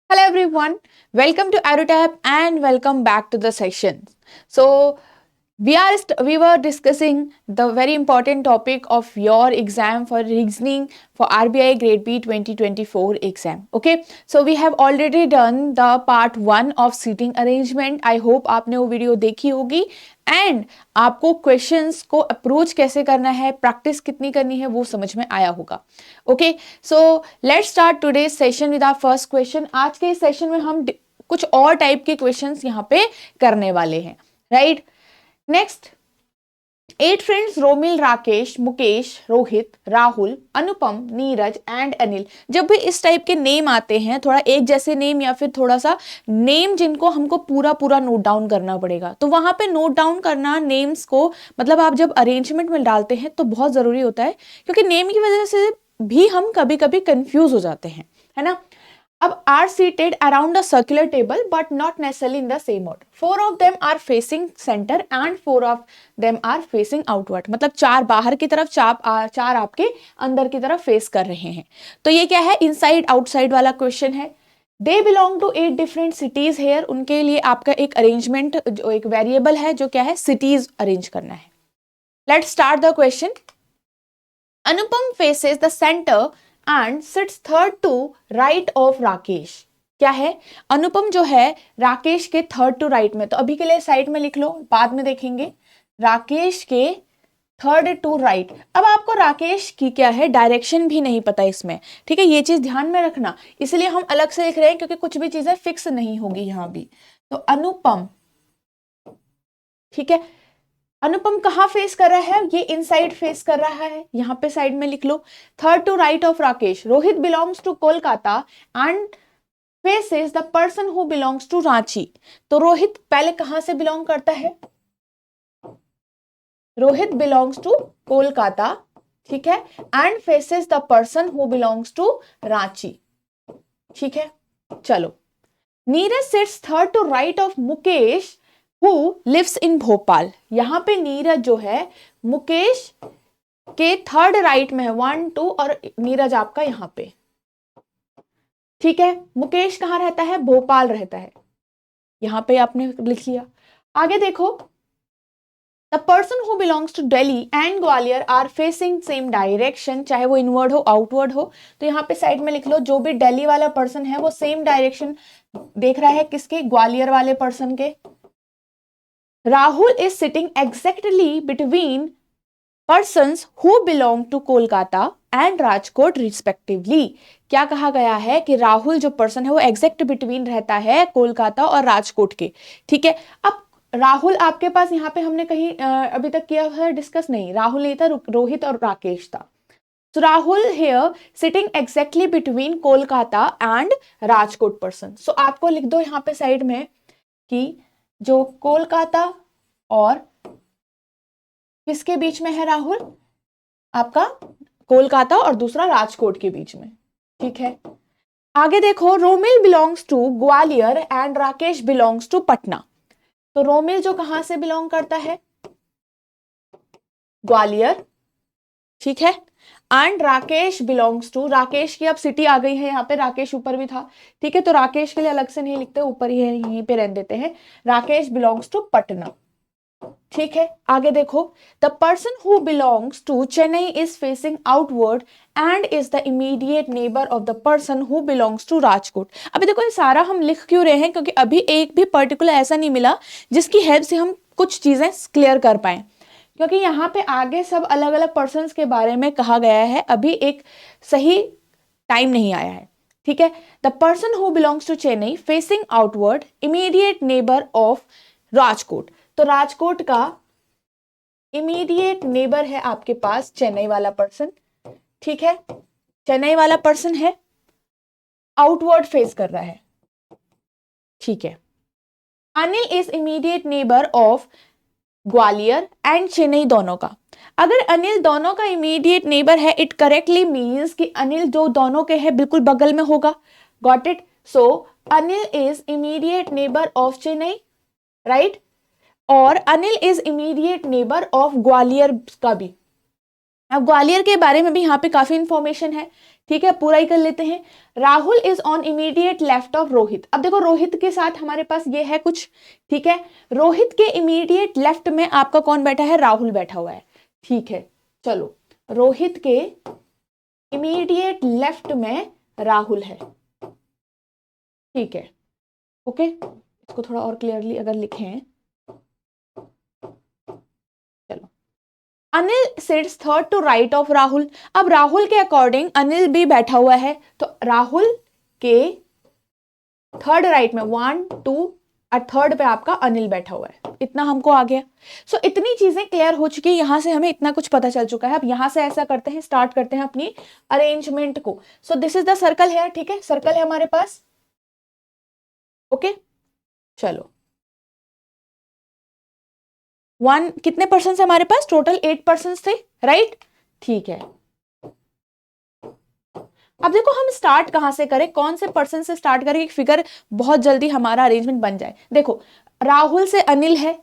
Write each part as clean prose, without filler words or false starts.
Hello everyone, welcome to AeroTap and welcome back to the session. So we were discussing the very important topic of your exam for reasoning for RBI Grade B 2024 exam. Okay, so we have already done the part 1 of seating arrangement. I hope आपने वो video देखी होगी and आपको questions को approach कैसे करना है, practice कितनी करनी है वो समझ में आया होगा. Okay, so let's start today session with our first question. आज के इस सेशन में हम कुछ और टाइप के क्वेश्चंस यहाँ पे करने वाले हैं, right. Next, 8 friends Romil, Rakesh, Mukesh, Rohit, Rahul, Anupam, Neeraj and Anil. जब भी इस टाइप के नेम आते हैं, थोड़ा एक जैसे नेम या फिर थोड़ा सा नेम जिनको हमको पूरा पूरा नोट डाउन करना पड़ेगा, तो वहां पे नोट डाउन करना नेम्स को, मतलब आप जब अरेंजमेंट में डालते हैं तो बहुत जरूरी होता है, क्योंकि नेम की वजह से भी हम कभी कभी कंफ्यूज हो जाते हैं, है ना. अब are seated around a circular table but not necessarily in the same order. 4 of them are facing center and 4 of them are facing outward. मतलब 4 बाहर की तरफ, 4 आपके अंदर की तरफ फेस कर रहे हैं. तो ये क्या है, इनसाइड आउटसाइड वाला क्वेश्चन है. They belong to 8 different cities here. उनके लिए आपका एक अरेंजमेंट, जो एक वेरिएबल है, जो क्या है, सिटीज अरेंज करना है. Let's start the question. Anupam faces the center and sits third to right of Rakesh. क्या है, अनुपम जो है राकेश के थर्ड टू राइट में, तो अभी के लिए साइड में लिख लो, बाद में देखेंगे. राकेश के थर्ड टू राइट. अब आपको राकेश की क्या है, डायरेक्शन भी नहीं पता इसमें, ठीक है, ये चीज ध्यान में रखना, इसलिए हम अलग से लिख रहे हैं क्योंकि कुछ भी चीजें फिक्स नहीं होगी यहां भी. तो अनुपम, ठीक है, अनुपम कहाँ फेस कर रहा है, ये इनसाइड फेस कर रहा है, यहां पे साइड में लिख लो. Third to right of Rakesh. Rohit belongs to Kolkata and faces the person who belongs to Ranchi. तो रोहित पहले कहां से बिलोंग करता है, रोहित बिलोंग्स टू कोलकाता, ठीक है, and faces the person who belongs to Ranchi, ठीक है. चलो, Neeraj sits third to right of Mukesh who lives in Bhopal. यहां पे नीरज जो है मुकेश के थर्ड राइट में है, 1 2, और नीरज आपका यहां पे, ठीक है. मुकेश कहां रहता है, भोपाल रहता है, यहां पे आपने लिख लिया. आगे देखो, the person who belongs to Delhi and Gwalior are facing same direction. चाहे वो इनवर्ड हो आउटवर्ड हो, तो यहाँ पे साइड में लिख लो, जो भी दिल्ली वाला पर्सन है वो सेम डायरेक्शन देख रहा है किसके, ग्वालियर वाले पर्सन के. Rahul is sitting exactly between persons who belong to Kolkata and Rajkot respectively. क्या कहा गया है कि राहुल जो पर्सन है वो एग्जैक्ट बिटवीन रहता है कोलकाता और राजकोट के, ठीक है. अब राहुल आपके पास यहाँ पे हमने कहीं अभी तक किया है डिस्कस नहीं, राहुल नहीं था, रोहित और राकेश था. So Rahul here sitting exactly between Kolkata and Rajkot person. So आपको लिख दो यहाँ पे साइड में कि जो कोलकाता और किसके बीच में है राहुल, आपका कोलकाता और दूसरा राजकोट के बीच में, ठीक है. आगे देखो, Romil belongs to Gwalior and Rakesh belongs to Patna. तो रोमिल जो कहां से बिलोंग करता है, ग्वालियर, ठीक है, and Rakesh belongs to, Rakesh की अब सिटी आ गई है यहाँ पे, राकेश ऊपर भी था, ठीक है, तो राकेश के लिए अलग से नहीं लिखते, ऊपर ही है, यहीं पे रहने देते हैं. राकेश बिलोंग्स टू पटना, ठीक है. आगे देखो, the person who belongs to Chennai is facing outward and is the immediate neighbour of the person who belongs to Rajkot. अभी देखो ये सारा हम लिख क्यों रहे हैं, क्योंकि अभी एक भी पर्टिकुलर ऐसा नहीं मिला जिसकी हेल्प से हम कुछ चीजें क्लियर कर पाए, क्योंकि यहाँ पे आगे सब अलग अलग पर्सन्स के बारे में कहा गया है, अभी एक सही टाइम नहीं आया है, ठीक है. The person who belongs to Chennai facing outward immediate neighbour of Rajkot. तो राजकोट का इमीडिएट नेबर है आपके पास चेन्नई वाला पर्सन, ठीक है, चेन्नई वाला पर्सन है, आउटवर्ड फेस कर रहा है, ठीक है. Anil is immediate neighbour of Gwalior and Chennai दोनों का. अगर अनिल दोनों का इमीडिएट नेबर है, इट करेक्टली मीन्स कि अनिल जो दोनों के है बिल्कुल बगल में होगा. Got it. So Anil is immediate neighbour of Chennai, right, और Anil is immediate neighbour of Gwalior का भी. अब ग्वालियर के बारे में भी यहाँ पे काफी इंफॉर्मेशन है, ठीक है, पूरा ही कर लेते हैं। Rahul is on immediate left of Rohit. अब देखो रोहित के साथ हमारे पास ये है कुछ, ठीक है, रोहित के इमीडिएट लेफ्ट में आपका कौन बैठा है, राहुल बैठा हुआ है, ठीक है। चलो, रोहित के इमीडिएट लेफ्ट में राहुल है, ठीक है, ओके। इसको थोड़ा और क्लियरली अगर लिखें, चलो, Anil sits third to right of Rahul. अब राहुल के अकॉर्डिंग अनिल भी बैठा हुआ है, तो राहुल के थर्ड राइट में 1 2 और थर्ड पे आपका अनिल बैठा हुआ है। इतना हमको आ गया। सो इतनी चीजें क्लियर हो चुकी है, यहां से हमें इतना कुछ पता चल चुका है। अब यहां से ऐसा करते हैं, स्टार्ट करते हैं अपनी अरेंजमेंट को। So this is the circle है, ठीक है, सर्कल है हमारे पास, ओके। चलो, 1 कितने पर्सन हमारे पास, टोटल 8 पर्सन थे, राइट, ठीक है। अब देखो हम स्टार्ट कहां से करें, कौन से पर्सन से स्टार्ट करें, एक फिगर बहुत जल्दी हमारा अरेंजमेंट बन जाए। देखो राहुल से अनिल है,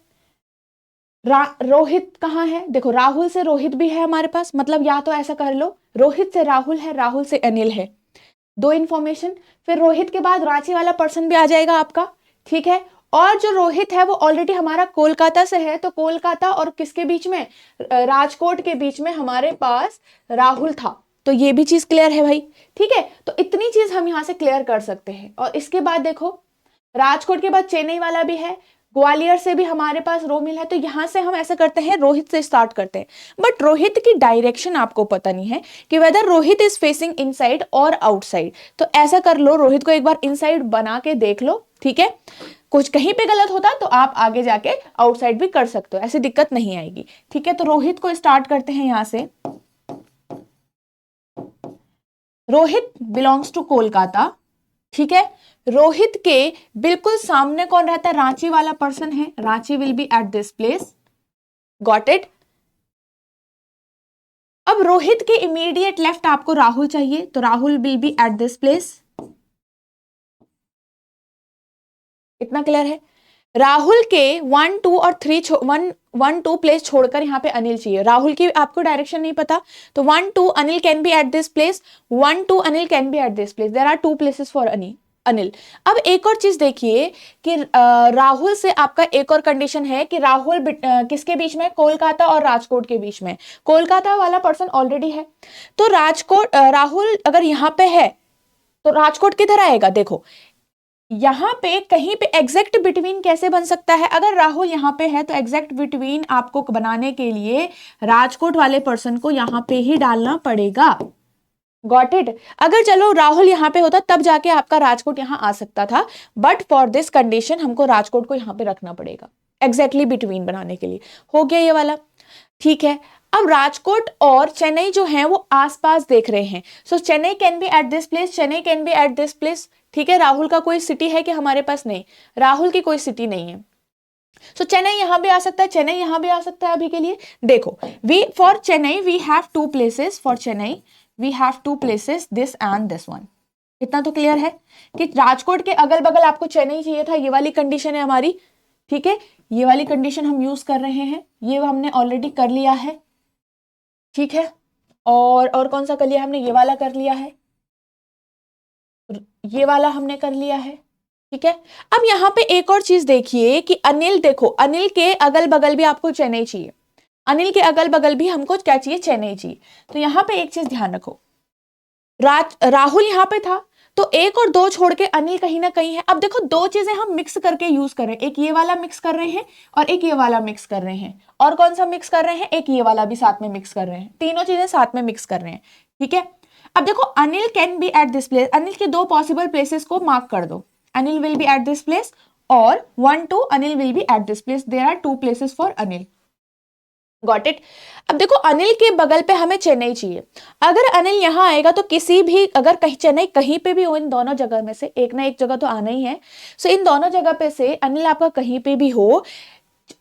रोहित कहाँ है, देखो राहुल से रोहित भी है हमारे पास, मतलब या तो ऐसा कर लो, रोहित से राहुल है, राहुल से अनिल है, 2 इंफॉर्मेशन। फिर रोहित के बाद रांची वाला पर्सन भी आ जाएगा आपका, ठीक है। और जो रोहित है वो ऑलरेडी हमारा कोलकाता से है, तो कोलकाता और किसके बीच में, राजकोट के बीच में हमारे पास राहुल था, तो ये भी चीज क्लियर है भाई, ठीक है। तो इतनी चीज हम यहां से क्लियर कर सकते हैं। और इसके बाद देखो राजकोट के बाद चेन्नई वाला भी है, ग्वालियर से भी हमारे पास रोमिल है, तो यहां से हम ऐसा करते हैं, रोहित से स्टार्ट करते हैं। बट रोहित की डायरेक्शन आपको पता नहीं है कि whether Rohit is facing inside और आउटसाइड, तो ऐसा कर लो, रोहित को एक बार इनसाइड बना के देख लो, ठीक है। कुछ कहीं पे गलत होता तो आप आगे जाके आउटसाइड भी कर सकते हो, ऐसी दिक्कत नहीं आएगी, ठीक है। तो रोहित को स्टार्ट करते हैं यहां से। रोहित बिलोंग्स टू कोलकाता, ठीक है। रोहित के बिल्कुल सामने कौन रहता है, रांची वाला पर्सन है, Ranchi will be at this place, got it. अब रोहित के इमीडिएट लेफ्ट आपको राहुल चाहिए, तो Rahul will be at this place, इतना क्लियर है। राहुल के 1 2 और 3 1 2 प्लेस छोड़कर यहाँ पे अनिल चाहिए। राहुल की आपको डायरेक्शन नहीं पता, तो 1 2 Anil can be at this place, 1 2 Anil can be at this place, there are 2 places for Anil. अब एक और चीज देखिए कि राहुल से आपका एक और कंडीशन है कि राहुल किसके बीच में, कोलकाता और राजकोट के बीच में, कोलकाता वाला पर्सन ऑलरेडी है, तो राजकोट राहुल अगर यहाँ पे है तो राजकोट किधर आएगा, देखो यहां पे कहीं पे एग्जैक्ट बिटवीन कैसे बन सकता है, अगर राहुल यहां पे है तो एग्जैक्ट बिटवीन आपको बनाने के लिए राजकोट वाले पर्सन को यहां पे ही डालना पड़ेगा, गॉट इट। अगर चलो राहुल यहां पे होता तब जाके आपका राजकोट यहां आ सकता था, बट फॉर दिस कंडीशन हमको राजकोट को यहां पे रखना पड़ेगा एग्जैक्टली बिटवीन बनाने के लिए। हो गया ये वाला, ठीक है। अब राजकोट और चेन्नई जो है वो आसपास देख रहे हैं, so Chennai can be at this place, Chennai can be at this place, ठीक है। राहुल का कोई सिटी है कि हमारे पास, नहीं, राहुल की कोई सिटी नहीं है, सो चेन्नई यहां भी आ सकता है, चेन्नई यहां भी आ सकता है। अभी के लिए देखो, we for Chennai we have 2 places, for Chennai we have 2 places, this and this one. इतना तो क्लियर है कि राजकोट के अगल बगल आपको चेन्नई चाहिए था, ये वाली कंडीशन है हमारी, ठीक है। ये वाली कंडीशन हम यूज कर रहे हैं, ये हमने ऑलरेडी कर लिया है, ठीक है। और कौन सा कर लिया हमने, ये वाला कर लिया है, ये वाला हमने कर लिया है, ठीक है। अब यहां पे एक और चीज देखिए कि अनिल, देखो अनिल के अगल बगल भी आपको चेन्नई चाहिए, अनिल के अगल बगल भी हमको क्या चाहिए, चेन्नई चाहिए। तो यहां पे एक चीज ध्यान रखो, राहुल यहां पे था तो 1 और 2 छोड़ के अनिल कहीं ना कहीं है। अब देखो 2 चीजें हम मिक्स करके यूज कर रहे हैं, एक ये वाला मिक्स कर रहे हैं और एक ये वाला मिक्स कर रहे हैं, और कौन सा मिक्स कर रहे हैं, एक ये वाला भी साथ में मिक्स कर रहे हैं, तीनों चीजें साथ में मिक्स कर रहे हैं, ठीक है। अब देखो Anil can be at this place, Anil के 2 पॉसिबल प्लेसेस को मार्क कर दो, Anil will be at this place और 1 2 Anil will be at this place, there are 2 places for Anil, got it. अब देखो अनिल के बगल पे हमें चेन्नई चाहिए, अगर अनिल यहां आएगा तो किसी भी, अगर कहीं चेन्नई कहीं पे भी हो, इन दोनों जगह में से एक ना एक जगह तो आना ही है, सो इन दोनों जगह पे से अनिल आपका कहीं पे भी हो,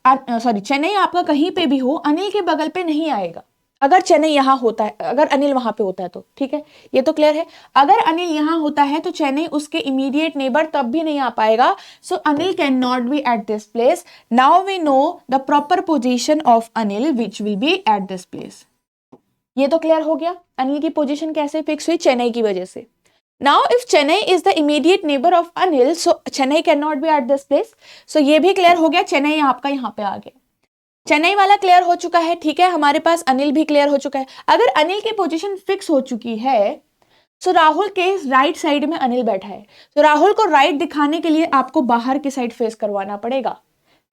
सॉरी चेन्नई आपका कहीं पे भी हो, अनिल के बगल पे नहीं आएगा। अगर चेन्नई यहां होता है, अगर अनिल वहां पे होता है तो ठीक है, ये तो क्लियर है। अगर अनिल यहां होता है तो चेन्नई उसके इमीडिएट नेबर तब भी नहीं आ पाएगा, so Anil can not be at this place. Now we know the proper position of Anil which will be at this place, ये तो क्लियर हो गया। अनिल की पोजीशन कैसे फिक्स हुई, चेन्नई की वजह से। Now if Chennai is the immediate neighbour of Anil, so Chennai can not be at this place. So ये भी क्लियर हो गया, चेन्नई आपका यहाँ पे आ गया। चेन्नई वाला क्लियर हो चुका है, ठीक है। हमारे पास अनिल भी क्लियर हो चुका है। अगर अनिल की पोजीशन फिक्स हो चुकी है, सो राहुल के राइट साइड में अनिल बैठा है, तो राहुल को राइट दिखाने के लिए आपको बाहर की साइड फेस करवाना पड़ेगा।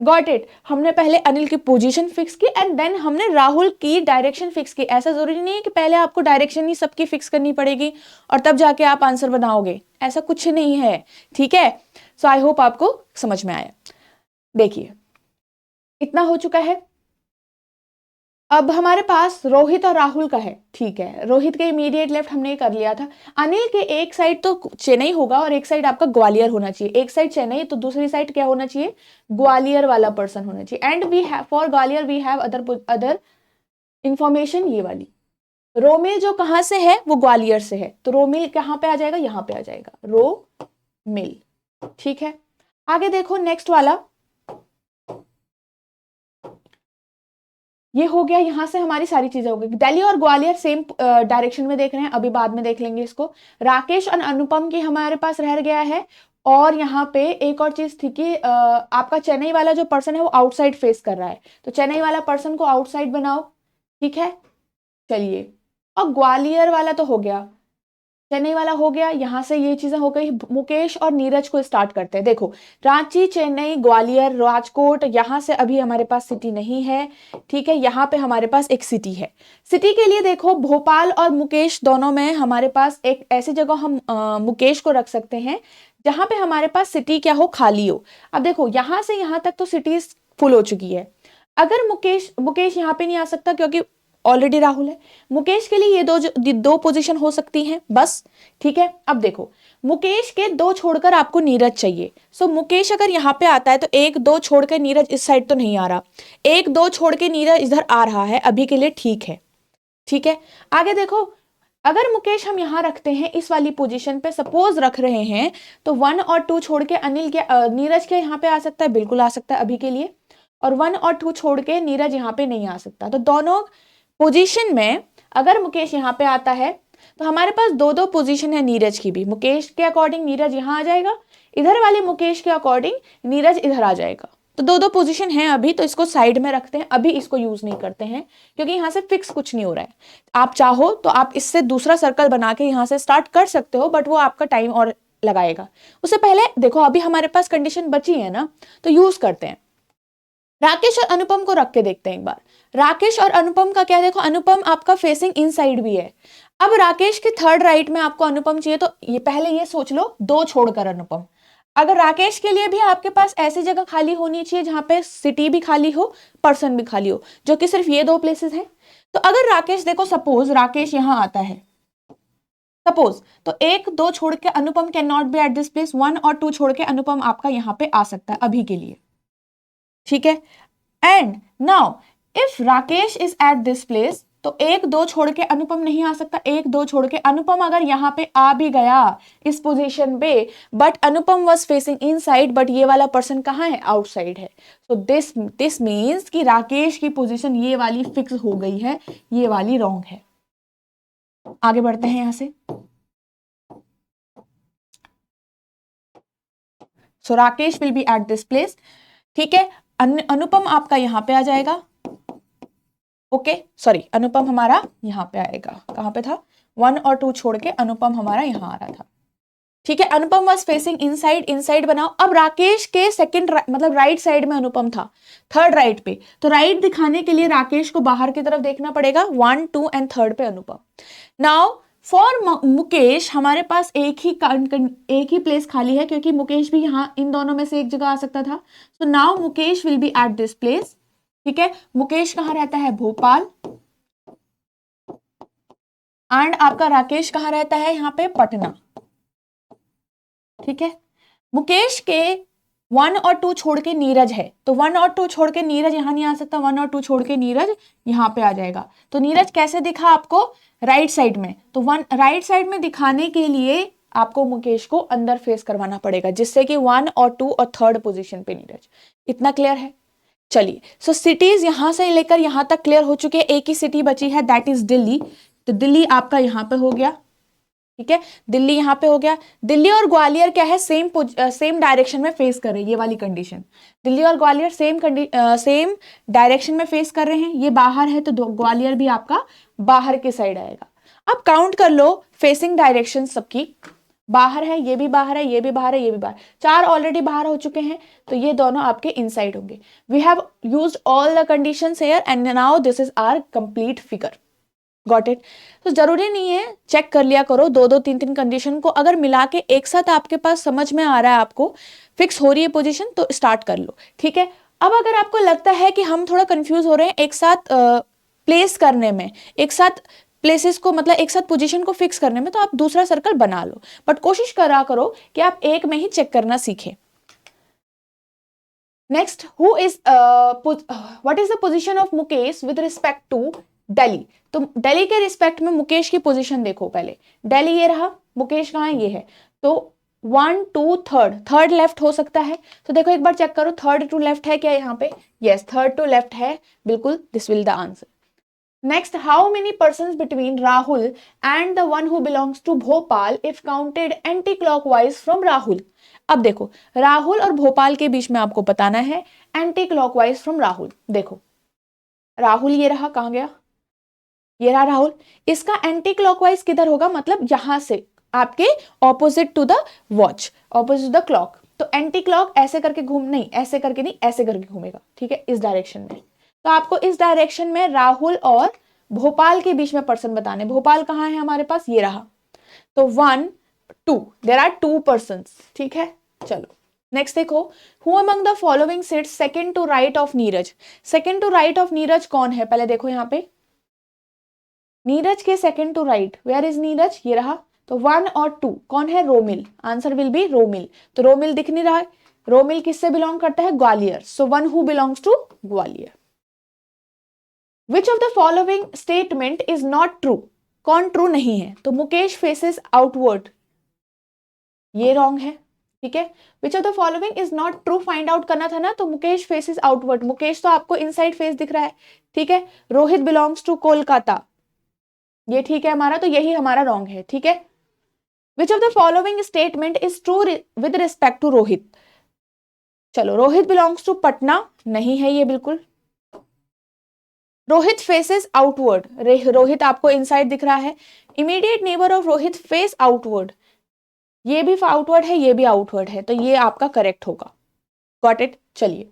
Got it. हमने पहले अनिल की पोजीशन फिक्स की एंड देन हमने राहुल की डायरेक्शन फिक्स की। ऐसा जरूरी नहीं है कि पहले आपको डायरेक्शन ही सबकी फिक्स करनी पड़ेगी और तब जाके आप आंसर बनाओगे, ऐसा कुछ नहीं है, ठीक है। सो आई होप आपको समझ में आया। देखिए इतना हो चुका है। अब हमारे पास रोहित और राहुल का है, ठीक है। रोहित के इमीडिएट लेफ्ट हमने कर लिया था। अनिल के एक साइड तो चेन्नई होगा और एक साइड आपका ग्वालियर होना चाहिए। एक साइड चेन्नई तो दूसरी साइड क्या होना चाहिए, ग्वालियर वाला पर्सन होना चाहिए। And we have for Gwalior we have other information, ये वाली रोमिल जो कहां से है, वो ग्वालियर से है, तो रोमिल कहां पे आ जाएगा, यहां पे आ जाएगा, रो मिल, ठीक है। आगे देखो नेक्स्ट वाला, ये हो गया। यहां से हमारी सारी चीजें हो गई। दिल्ली और ग्वालियर सेम डायरेक्शन में देख रहे हैं, अभी बाद में देख लेंगे इसको। राकेश और अनुपम की हमारे पास रह गया है। और यहाँ पे एक और चीज थी कि आपका चेन्नई वाला जो पर्सन है वो आउटसाइड फेस कर रहा है, तो चेन्नई वाला पर्सन को आउटसाइड बनाओ, ठीक है। चलिए, और ग्वालियर वाला तो हो गया, चेन्नई वाला हो गया। यहां से ये चीजें हो गई। मुकेश और नीरज को स्टार्ट करते हैं। देखो रांची, चेन्नई, ग्वालियर, राजकोट, यहां से अभी हमारे पास सिटी नहीं है, ठीक है। यहाँ पे हमारे पास एक सिटी है। सिटी के लिए देखो भोपाल और मुकेश दोनों में हमारे पास एक ऐसी जगह हम मुकेश को रख सकते हैं जहां पे हमारे पास सिटी क्या हो, खाली हो। अब देखो यहां से यहां तक तो सिटीज फुल हो चुकी है। अगर मुकेश यहाँ पे नहीं आ सकता क्योंकि ऑलरेडी राहुल है। मुकेश के लिए ये दो पोजीशन हो सकती हैं बस, ठीक है। अब देखो मुकेश के दो छोड़कर आपको नीरज चाहिए। सो मुकेश अगर यहाँ पे आता है तो एक दो छोड़ के नीरज इस साइड तो नहीं आ रहा, एक दो छोड़ के नीरज इधर आ रहा है, अभी के लिए ठीक है, ठीक है। आगे देखो, अगर मुकेश हम यहाँ रखते हैं इस वाली पोजीशन पे, सपोज रख रहे हैं, तो 1 और 2 छोड़ के अनिल के नीरज के यहाँ पे आ सकता है, बिल्कुल आ सकता है अभी के लिए। और 1 और 2 छोड़ के नीरज यहाँ पे नहीं आ सकता। तो दोनों पोजीशन में अगर मुकेश यहाँ पे आता है तो हमारे पास दो दो पोजीशन है नीरज की भी। मुकेश के अकॉर्डिंग नीरज यहाँ आ जाएगा, इधर वाले मुकेश के अकॉर्डिंग नीरज इधर आ जाएगा। तो दो दो पोजीशन है अभी, तो इसको साइड में रखते हैं, अभी इसको यूज नहीं करते हैं क्योंकि यहाँ से फिक्स कुछ नहीं हो रहा है। आप चाहो तो आप इससे दूसरा सर्कल बना के यहाँ से स्टार्ट कर सकते हो, बट वो आपका टाइम और लगाएगा। उससे पहले देखो अभी हमारे पास कंडीशन बची है ना, तो यूज करते हैं। राकेश और अनुपम को रख के देखते हैं एक बार। राकेश और अनुपम का क्या, देखो अनुपम आपका फेसिंग इनसाइड भी है। अब राकेश के थर्ड राइट में आपको अनुपम चाहिए, तो ये पहले ये सोच लो दो छोड़कर अनुपम। अगर राकेश के लिए भी आपके पास ऐसी जगह खाली होनी चाहिए जहां पे सिटी भी खाली हो, पर्सन भी खाली हो, जो कि सिर्फ ये दो प्लेसेस हैं। तो अगर राकेश, देखो सपोज राकेश यहां आता है, सपोज, तो एक दो छोड़ के Anupam can not be at this place, 1 और 2 छोड़ के अनुपम आपका यहां पे आ सकता है अभी के लिए, ठीक है। And now if Rakesh is eight this place, तो एक दो छोड़ के अनुपम नहीं आ सकता। एक दो छोड़ के अनुपम अगर यहां पे आ भी गया इस पोजीशन पे, but Anupam was facing inside, but ये वाला पर्सन कहां है, आउटसाइड है। सो दिस मींस कि राकेश की पोजीशन ये वाली फिक्स हो गई है, ये वाली रॉन्ग है। आगे बढ़ते हैं यहां से। So Rakesh will be at this place, ठीक है। अनुपम आपका यहां पे आ जाएगा, ओके सॉरी, अनुपम हमारा यहां पे आएगा। कहां पे था, 1 और 2 छोड़ के अनुपम हमारा यहां आ रहा था, ठीक है। अनुपम वाज फेसिंग इनसाइड, इनसाइड बनाओ। अब राकेश के सेकंड मतलब राइट साइड में अनुपम था, थर्ड राइट पे, तो राइट दिखाने के लिए राकेश को बाहर की तरफ देखना पड़ेगा। 1, 2 एंड थर्ड पे अनुपम। नाउ फॉर मुकेश हमारे पास एक ही प्लेस खाली है क्योंकि मुकेश भी यहाँ इन दोनों में से एक जगह आ सकता था। So now Mukesh will be at this place, ठीक है। मुकेश कहाँ रहता है, भोपाल। एंड आपका राकेश कहाँ रहता है, यहाँ पे पटना, ठीक है। मुकेश के 1 और 2 छोड़ के नीरज है, तो 1 और 2 छोड़ के नीरज यहां नहीं आ सकता, 1 और 2 छोड़ के नीरज यहां पे आ जाएगा। तो नीरज कैसे दिखा आपको, राइट साइड में, तो राइट साइड में दिखाने के लिए आपको मुकेश को अंदर फेस करवाना पड़ेगा, जिससे कि 1 और 2 और थर्ड पोजीशन पे नीरज। इतना क्लियर है, चलिए, सो सिटीज यहां से लेकर यहां तक क्लियर हो चुके हैं, एक ही सिटी बची है, दैट इज दिल्ली। तो दिल्ली आपका यहां पे हो गया, ठीक है, दिल्ली यहां पे हो गया। दिल्ली और ग्वालियर क्या है, सेम डायरेक्शन में फेस कर रहे हैं, ये वाली कंडीशन। दिल्ली और ग्वालियर सेम डायरेक्शन में फेस कर रहे हैं, ये बाहर है तो ग्वालियर भी आपका बाहर के साइड आएगा। अब काउंट कर लो फेसिंग डायरेक्शन सबकी, बाहर है, ये भी बाहर है, ये भी बाहर है, ये भी बाहर, 4 ऑलरेडी बाहर हो चुके हैं, तो ये दोनों आपके इनसाइड होंगे। We have used all the conditions here and now this is our complete figure. Got it. तो जरूरी नहीं है, चेक कर लिया करो 2-2 3-3 कंडीशन को, अगर मिला के एक साथ आपके पास समझ में आ रहा है, आपको फिक्स हो रही है पोजीशन, तो स्टार्ट कर लो, ठीक है। अब अगर आपको लगता है कि हम थोड़ा कंफ्यूज हो रहे हैं एक साथ प्लेस करने में, एक साथ प्लेसेस को, मतलब एक साथ पोजीशन को फिक्स करने में, तो आप दूसरा सर्कल बना लो, बट कोशिश करा करो कि आप एक में ही चेक करना सीखें। Next, who is what is the position of Mukesh with respect to Delhi. तो दिल्ली के रिस्पेक्ट में मुकेश की पोजीशन देखो पहले, दिल्ली ये रहा, मुकेश कहाँ है, ये है, तो 1 2 थर्ड लेफ्ट हो सकता है। तो देखो एक बार चेक करो, थर्ड टू लेफ्ट है क्या यहाँ पे, यस, थर्ड टू लेफ्ट है, बिल्कुल, this will the answer. Next, how many persons between Rahul and the one who belongs to Bhopal if counted anti clockwise from Rahul. अब देखो, राहुल और भोपाल के बीच में आपको बताना है एंटी क्लॉकवाइज फ्रॉम राहुल। देखो राहुल ये रहा, कहाँ गया, ये रहा राहुल, इसका एंटी क्लॉकवाइज किधर होगा, मतलब यहां से आपके opposite to the watch, opposite the clock. तो एंटी क्लॉक ऐसे करके घूम, नहीं ऐसे करके नहीं, ऐसे करके घूमेगा, ठीक है, इस डायरेक्शन में। तो आपको इस डायरेक्शन में राहुल और भोपाल के बीच में पर्सन बताने। भोपाल कहाँ है हमारे पास, ये रहा, तो 1 2, देयर आर 2 पर्सन, ठीक है। चलो नेक्स्ट देखो, who among the following sits second to right of Neeraj. Second to right of Neeraj कौन है, पहले देखो यहाँ पे, नीरज के second to right, where is Neeraj, ये रहा, तो 1 और 2 कौन है, Romil, answer will be Romil. तो रोमिल दिख नहीं रहा है, रोमिल किससे बिलोंग करता है, Gwalior, so 1 who belongs to Gwalior. Which of the following statement is not true, कौन ट्रू नहीं है, तो मुकेश फेसेस आउटवर्ड, ये रॉन्ग है, ठीक है। Which of the following is not true find out करना था ना, तो मुकेश फेसेस आउटवर्ड, मुकेश तो आपको इनसाइड फेस दिख रहा है, ठीक है। रोहित बिलोंग्स टू कोलकाता, ये ठीक है हमारा, तो यही हमारा रॉन्ग है, ठीक है। Which of the following statement is true with respect to Rohit. चलो, रोहित बिलोंग्स टू पटना, नहीं है ये बिल्कुल। रोहित फेसेस आउटवर्ड, रोहित आपको इनसाइड दिख रहा है। Immediate neighbour of Rohit face outward, ये भी आउटवर्ड है, ये भी आउटवर्ड है, तो ये आपका करेक्ट होगा। Got it. चलिए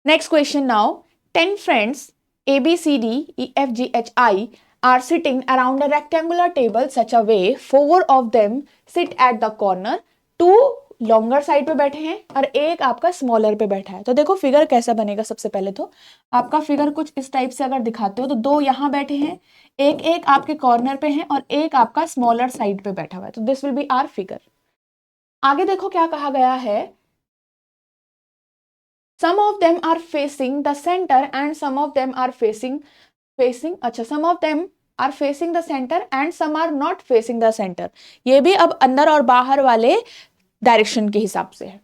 next question now, 10 friends ABCDEFGHI are sitting around a rectangular table such a way 4 of them sit at the corner, 2 longer side पे बैठे हैं और एक आपका स्मॉलर पे बैठा है। तो देखो फिगर कैसा बनेगा, सबसे पहले तो आपका फिगर कुछ इस टाइप से अगर दिखाते हो, तो 2 यहाँ बैठे हैं, एक एक आपके कॉर्नर पे है और एक आपका स्मॉलर साइड पे बैठा हुआ है, तो this will be our figure. आगे देखो क्या कहा गया है, some of them are facing the center and some of them are facing अच्छा, some of them are facing the center and some are not facing the center, ये भी अब अंदर और बाहर वाले डायरेक्शन के हिसाब से है।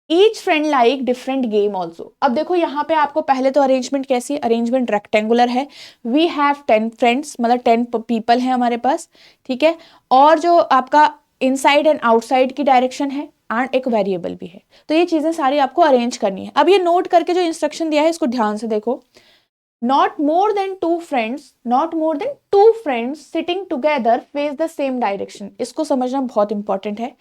Each friend like different game also. अब देखो यहाँ पे आपको पहले तो अरेंजमेंट कैसी है, अरेंजमेंट रेक्टेंगुलर है, वी हैव 10 फ्रेंड्स, मतलब 10 पीपल हैं हमारे पास, ठीक है। और जो आपका इनसाइड एंड आउटसाइड की डायरेक्शन है एंड एक वेरिएबल भी है, तो ये चीजें सारी आपको अरेंज करनी है। अब ये नोट करके जो इंस्ट्रक्शन दिया है इसको ध्यान से देखो, not more than 2 friends sitting together face the same direction. इसको समझना बहुत इंपॉर्टेंट है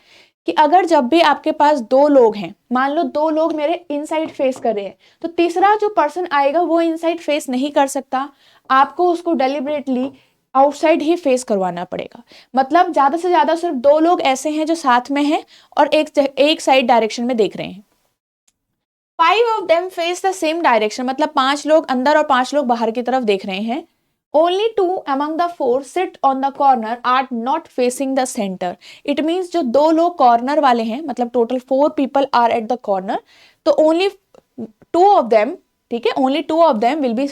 कि अगर जब भी आपके पास 2 लोग हैं, मान लो 2 लोग मेरे इनसाइड फेस कर रहे हैं, तो तीसरा जो पर्सन आएगा वो इनसाइड फेस नहीं कर सकता, आपको उसको डेलिबरेटली आउटसाइड ही फेस करवाना पड़ेगा। मतलब ज्यादा से ज्यादा सिर्फ 2 लोग ऐसे हैं जो साथ में हैं और एक साइड डायरेक्शन में देख रहे हैं। 5 of them face the same direction, मतलब 5 लोग अंदर और 5 लोग बाहर की तरफ देख रहे हैं। Only 2 among the 4 sit on the corner are not facing the center. It means जो 2 लोग कॉर्नर वाले हैं, मतलब total 4 people are at the corner, तो only 2 of them, ठीक है, only 2 of them will be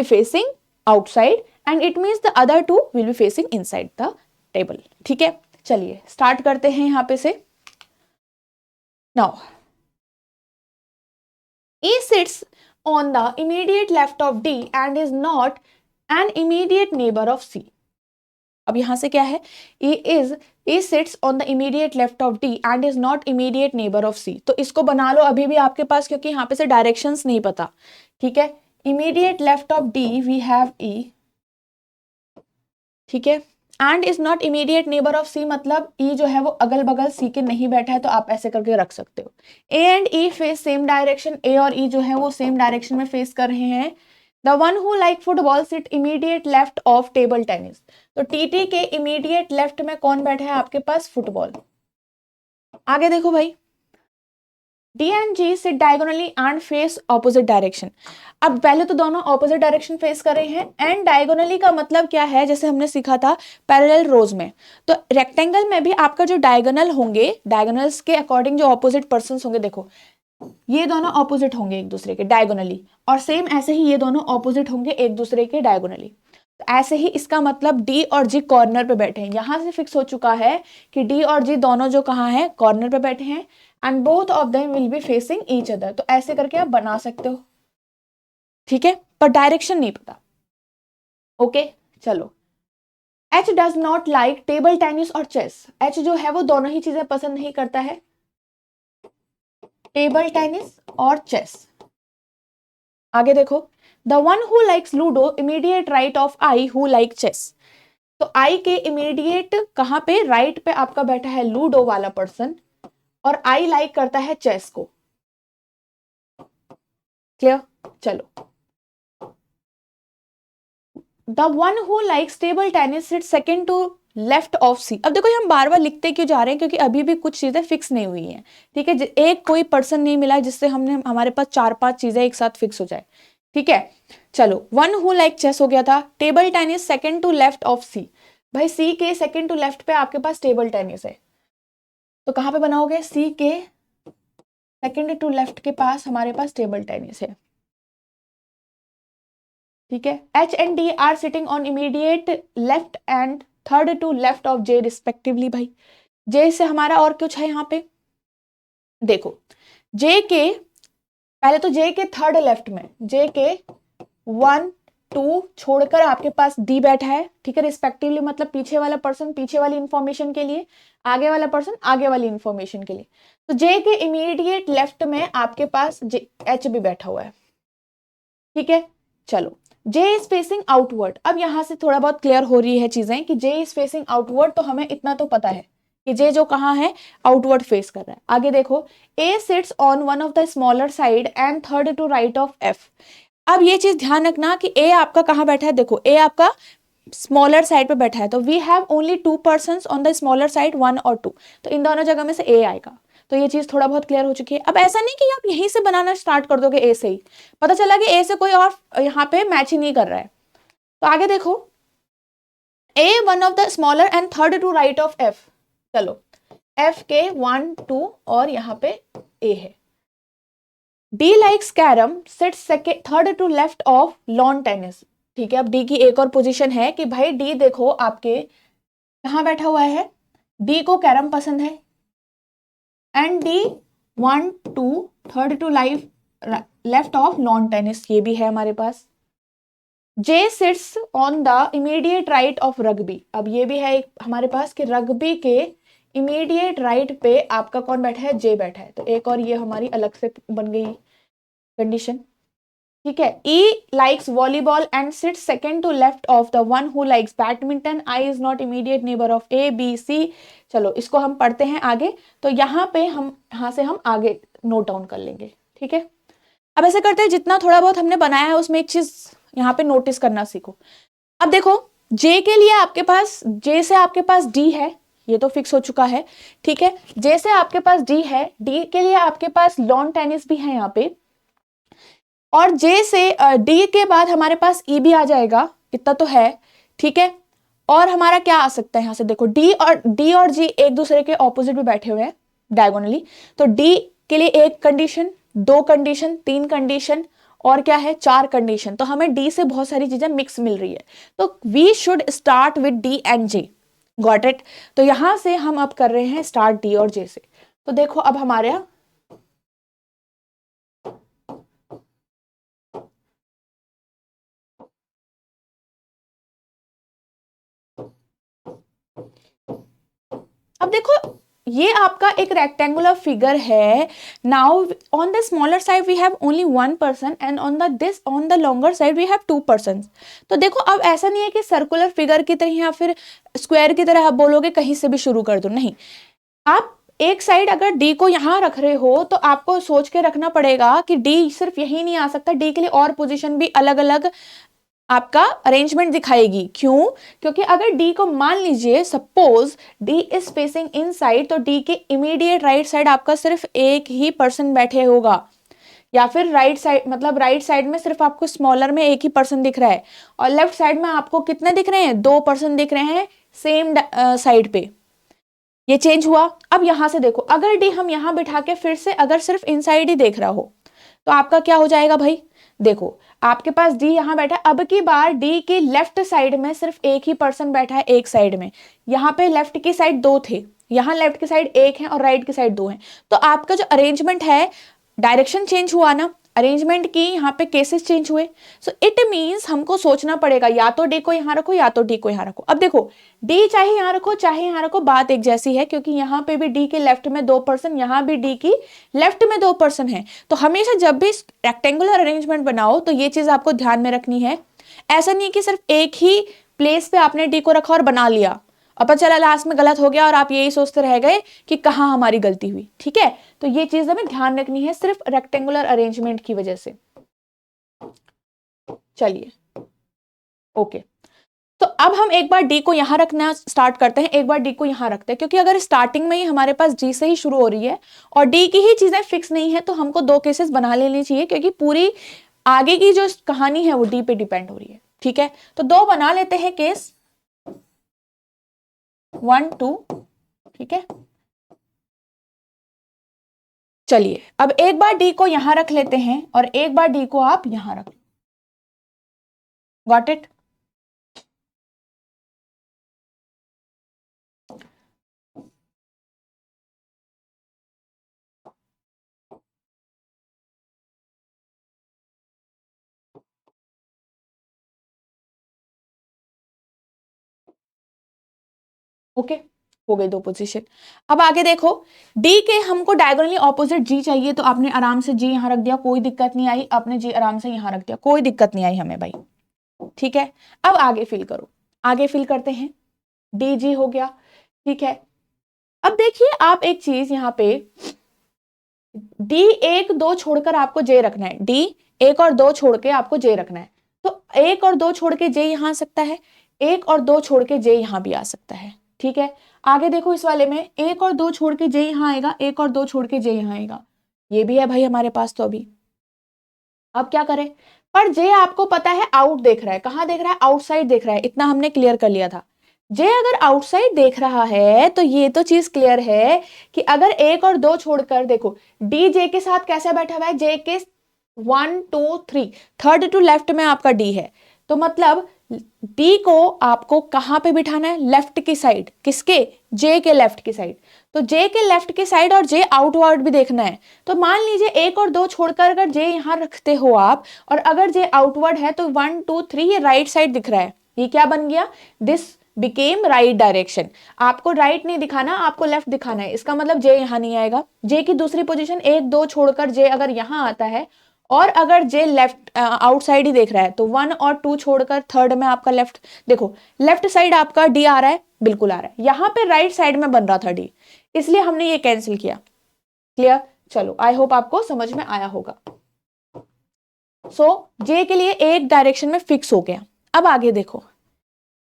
facing outside and it means the other 2 will be facing inside the table, ठीक है। चलिए स्टार्ट करते हैं यहाँ पे से। Now E sits on the immediate left of D and is not an immediate neighbor of C. अब यहां से क्या है, E sits on the immediate left of D and is not immediate neighbor of C. तो इसको बना लो अभी भी आपके पास, क्योंकि यहाँ पे से डायरेक्शंस नहीं पता, ठीक है। Immediate left of D we have E, ठीक है, and is not immediate neighbour of C, मतलब E जो है वो अगल बगल C के नहीं बैठा है, तो आप ऐसे करके रख सकते हो। A and E face same direction, A और E जो है वो सेम डायरेक्शन में फेस कर रहे हैं। The one who like football sit immediate left of table tennis, तो TT के इमीडिएट लेफ्ट में कौन बैठा है आपके पास, फुटबॉल। आगे देखो भाई, D and G sit diagonally and face opposite direction. अब पहले तो दोनों ऑपोजिट डायरेक्शन फेस कर रहे हैं, एंड डायगोनली का मतलब क्या है, जैसे हमने सीखा था पैरेलल रोज में, तो रेक्टेंगल में भी आपका जो डायगोनल होंगे, डायगोनल्स के अकॉर्डिंग जो ऑपोजिट पर्संस होंगे, देखो ये दोनों ऑपोजिट होंगे एक दूसरे के डायगोनली, और सेम ऐसे ही ये दोनों ऑपोजिट होंगे एक दूसरे के डायगोनली। तो ऐसे ही इसका मतलब D और G कॉर्नर पे बैठे हैं, यहां से फिक्स हो चुका है कि D और G दोनों जो कहाँ है, कॉर्नर पे बैठे हैं, and both of them will be facing each other. तो ऐसे करके आप बना सकते हो, ठीक है, पर डायरेक्शन नहीं पता। ओके चलो, H does not like table tennis और चेस। H जो है वो दोनों ही चीजें पसंद नहीं करता है, टेबल टेनिस और चेस। आगे देखो, the one who likes ludo immediate right of I who like chess, तो आई के इमीडिएट कहां पे, राइट पे आपका बैठा है लूडो वाला पर्सन, और आई लाइक करता है चेस को। क्लियर, चलो, the one who likes table tennis sit second to left of C. अब देखो हम बार बार लिखते क्यों जा रहे हैं, क्योंकि अभी भी कुछ चीजें फिक्स नहीं हुई हैं, ठीक है, एक कोई पर्सन नहीं मिला जिससे हमारे पास 4-5 चीजें एक साथ फिक्स हो जाए, ठीक है। चलो, वन हु लाइक चेस हो गया था, table tennis second to left of C, भाई सी के सेकेंड टू लेफ्ट पे आपके पास टेबल टेनिस है, तो कहां पे बनाओगे, सी के सेकेंड टू लेफ्ट के पास हमारे पास टेबल टेनिस है, ठीक है। H and D are sitting on immediate left and third to left of J respectively. भाई J से हमारा और कुछ है यहाँ पे, देखो J के पहले तो J के थर्ड लेफ्ट में, J के 1 2 छोड़कर आपके पास D बैठा है, ठीक है, रिस्पेक्टिवली, मतलब पीछे वाला पर्सन पीछे वाली इंफॉर्मेशन के लिए, आगे वाला पर्सन आगे वाली इंफॉर्मेशन के लिए। तो J के इमीडिएट लेफ्ट में आपके पास H भी बैठा हुआ है, ठीक है। चलो, J इज फेसिंग आउटवर्ड। अब यहां से थोड़ा बहुत क्लियर हो रही है चीजें कि J इज फेसिंग आउटवर्ड, तो हमें इतना तो पता है कि J जो कहाँ है, आउटवर्ड फेस कर रहा है। आगे देखो, A sits on one of the smaller side and third to right of F। अब ये चीज ध्यान रखना कि A आपका कहाँ बैठा है, देखो A आपका स्मॉलर साइड पे बैठा है, तो we have only 2 persons on the smaller side, 1 और 2, तो इन दोनों जगह में से A आएगा। तो ये चीज थोड़ा बहुत क्लियर हो चुकी है। अब ऐसा नहीं कि आप यहीं से बनाना स्टार्ट कर दोगे A से ही, पता चला कि A से कोई और यहाँ पे मैच ही नहीं कर रहा है। तो आगे देखो, A one of the smaller and third to right of F। चलो, F के 1 2 और यहाँ पे A है। D likes carrom sit second third to left of lawn tennis, ठीक है। अब D की एक और पोजीशन है कि भाई D देखो आपके कहाँ बैठा हुआ है, D को कैरम पसंद है, and D 1 2 third to left of lawn tennis, ये भी है हमारे पास। J sits on the immediate right of rugby. अब ये भी है एक हमारे पास कि रग्बी के इमीडिएट राइट पे आपका कौन बैठा है, J बैठा है, तो एक और ये हमारी अलग से बन गई कंडीशन, ठीक है। E likes volleyball and sit second to left of the one who likes badminton. I is not immediate neighbour of A B C। चलो, इसको हम पढ़ते हैं आगे, तो यहाँ पे हम यहाँ से हम आगे नोट डाउन कर लेंगे, ठीक है। अब ऐसे करते हैं, जितना थोड़ा बहुत हमने बनाया है उसमें एक चीज यहाँ पे नोटिस करना सीखो। अब देखो, J के लिए आपके पास, J से आपके पास D है, ये तो फिक्स हो चुका है, ठीक है। J से आपके पास D है, D के लिए आपके पास लॉन टेनिस भी है यहाँ पे, और J से D के बाद हमारे पास E भी आ जाएगा, इतना तो है, ठीक है। और हमारा क्या आ सकता है यहाँ से, देखो D और G एक दूसरे के ऑपोजिट में बैठे हुए हैं डायगोनली, तो D के लिए एक कंडीशन, 2 कंडीशन, 3 कंडीशन, और क्या है, 4 कंडीशन। तो हमें D से बहुत सारी चीजें मिक्स मिल रही है, तो we should start with D and J, got it. तो यहां से हम अब कर रहे हैं स्टार्ट D और J से। तो देखो अब हमारे अब देखो ये आपका एक रेक्टेंगुलर फिगर है. Now on the smaller side we have only 1 person and on the longer side we have 2 persons. तो देखो अब ऐसा नहीं है कि सर्कुलर फिगर की तरह या फिर स्क्वायर की तरह आप बोलोगे कहीं से भी शुरू कर दो, नहीं. आप एक साइड अगर डी को यहां रख रहे हो तो आपको सोच के रखना पड़ेगा कि डी सिर्फ यही नहीं आ सकता, डी के लिए और पोजीशन भी अलग अलग आपका अरेंजमेंट दिखाएगी. क्यों? क्योंकि अगर डी को मान लीजिए suppose D is facing inside, तो डी के इमीडिएट राइट साइड आपका सिर्फ एक ही पर्सन बैठे होगा, या फिर राइट साइड मतलब राइट साइड में सिर्फ आपको स्मॉलर में एक ही पर्सन दिख रहा है, और लेफ्ट साइड में आपको कितने दिख रहे हैं? 2 पर्सन दिख रहे हैं सेम साइड पे. ये चेंज हुआ. अब यहां से देखो, अगर डी हम यहां बिठा के फिर से अगर सिर्फ इनसाइड ही देख रहा हो तो आपका क्या हो जाएगा भाई? देखो आपके पास डी यहां बैठा है, अब की बार डी की लेफ्ट साइड में सिर्फ एक ही पर्सन बैठा है एक साइड में. यहां पे लेफ्ट की साइड 2 थे, यहां लेफ्ट की साइड 1 है और राइट की साइड 2 है. तो आपका जो अरेंजमेंट है, डायरेक्शन चेंज हुआ ना, अरेंजमेंट की यहाँ पे केसेस चेंज हुए. सो इट मींस हमको सोचना पड़ेगा या तो डी को यहाँ रखो या तो डी को यहाँ रखो. अब देखो डी चाहे यहाँ रखो चाहे यहाँ रखो, बात एक जैसी है, क्योंकि यहाँ पे भी डी के लेफ्ट में 2 पर्सन, यहाँ भी डी की लेफ्ट में 2 पर्सन है. तो हमेशा जब भी रेक्टेंगुलर अरेंजमेंट बनाओ तो ये चीज आपको ध्यान में रखनी है. ऐसा नहीं कि सिर्फ एक ही प्लेस पे आपने डी को रखा और बना लिया, अब पता चला लास्ट में गलत हो गया और आप यही सोचते रह गए कि कहाँ हमारी गलती हुई. ठीक है, तो ये चीज हमें ध्यान रखनी है सिर्फ रेक्टेंगुलर अरेंजमेंट की वजह से. चलिए ओके, तो अब हम एक बार डी को यहां रखना स्टार्ट करते हैं, एक बार डी को यहां रखते हैं, क्योंकि अगर स्टार्टिंग में ही हमारे पास डी से ही शुरू हो रही है और डी की ही चीजें फिक्स नहीं है तो हमको 2 केसेस बना लेनी चाहिए, क्योंकि पूरी आगे की जो कहानी है वो डी पे डिपेंड हो रही है. ठीक है, तो 2 बना लेते हैं केस 1 2. ठीक है, चलिए अब एक बार डी को यहां रख लेते हैं और एक बार डी को आप यहां रख लो. Got it? ओके, हो गई 2 पोजीशन. अब आगे देखो, डी के हमको डायगोनली ऑपोजिट जी चाहिए, तो आपने आराम से जी यहां रख दिया, कोई दिक्कत नहीं आई. आपने जी आराम से यहां रख दिया, कोई दिक्कत नहीं आई हमें भाई. ठीक है, अब आगे फिल करो. आगे फिल करते हैं, डी जी हो गया. ठीक है, अब देखिए आप एक चीज यहाँ पे डी 1 2 छोड़कर आपको जे रखना है, डी 1 और 2 छोड़ के आपको जे रखना है. तो 1 और 2 छोड़ के जे यहां आ सकता है, 1 और 2 छोड़ के जे यहां भी आ सकता है. ठीक है, आगे देखो इस वाले में 1 और 2 छोड़ के जे यहां आएगा, 1 और 2 छोड़ के जे यहां आएगा, ये भी है भाई हमारे पास. तो अभी अब क्या करें? पर जे आपको पता है आउट देख रहा है, कहां देख रहा है? आउटसाइड देख रहा है, इतना हमने क्लियर कर लिया था. जे अगर आउटसाइड देख रहा है तो ये तो चीज क्लियर है कि अगर 1 और 2 छोड़कर देखो डी जे के साथ कैसे बैठा हुआ है, जे के 1 2 3 थर्ड टू लेफ्ट में आपका डी है, तो मतलब डी को आपको कहां पे बिठाना है? लेफ्ट की साइड. किसके? जे के लेफ्ट की साइड. तो जे के लेफ्ट की साइड और जे आउटवर्ड भी देखना है. तो मान लीजिए 1 और 2 छोड़कर अगर जे यहां रखते हो आप, और अगर जे आउटवर्ड है तो 1 2 3 ये राइट साइड दिख रहा है. ये क्या बन गया? This became right direction. आपको राइट नहीं दिखाना, आपको लेफ्ट दिखाना है. इसका मतलब जे यहां नहीं आएगा. जे की दूसरी पोजीशन 1 2 छोड़कर जे अगर यहां आता है और अगर जे लेफ्ट आउटसाइड ही देख रहा है तो 1 और 2 छोड़कर थर्ड में आपका लेफ्ट. देखो लेफ्ट साइड आपका डी आ रहा है, बिल्कुल आ रहा है. यहां पे राइट साइड में बन रहा था डी, इसलिए हमने ये कैंसिल किया. क्लियर? चलो आई होप आपको समझ में आया होगा. सो जे के लिए एक डायरेक्शन में फिक्स हो गया. अब आगे देखो,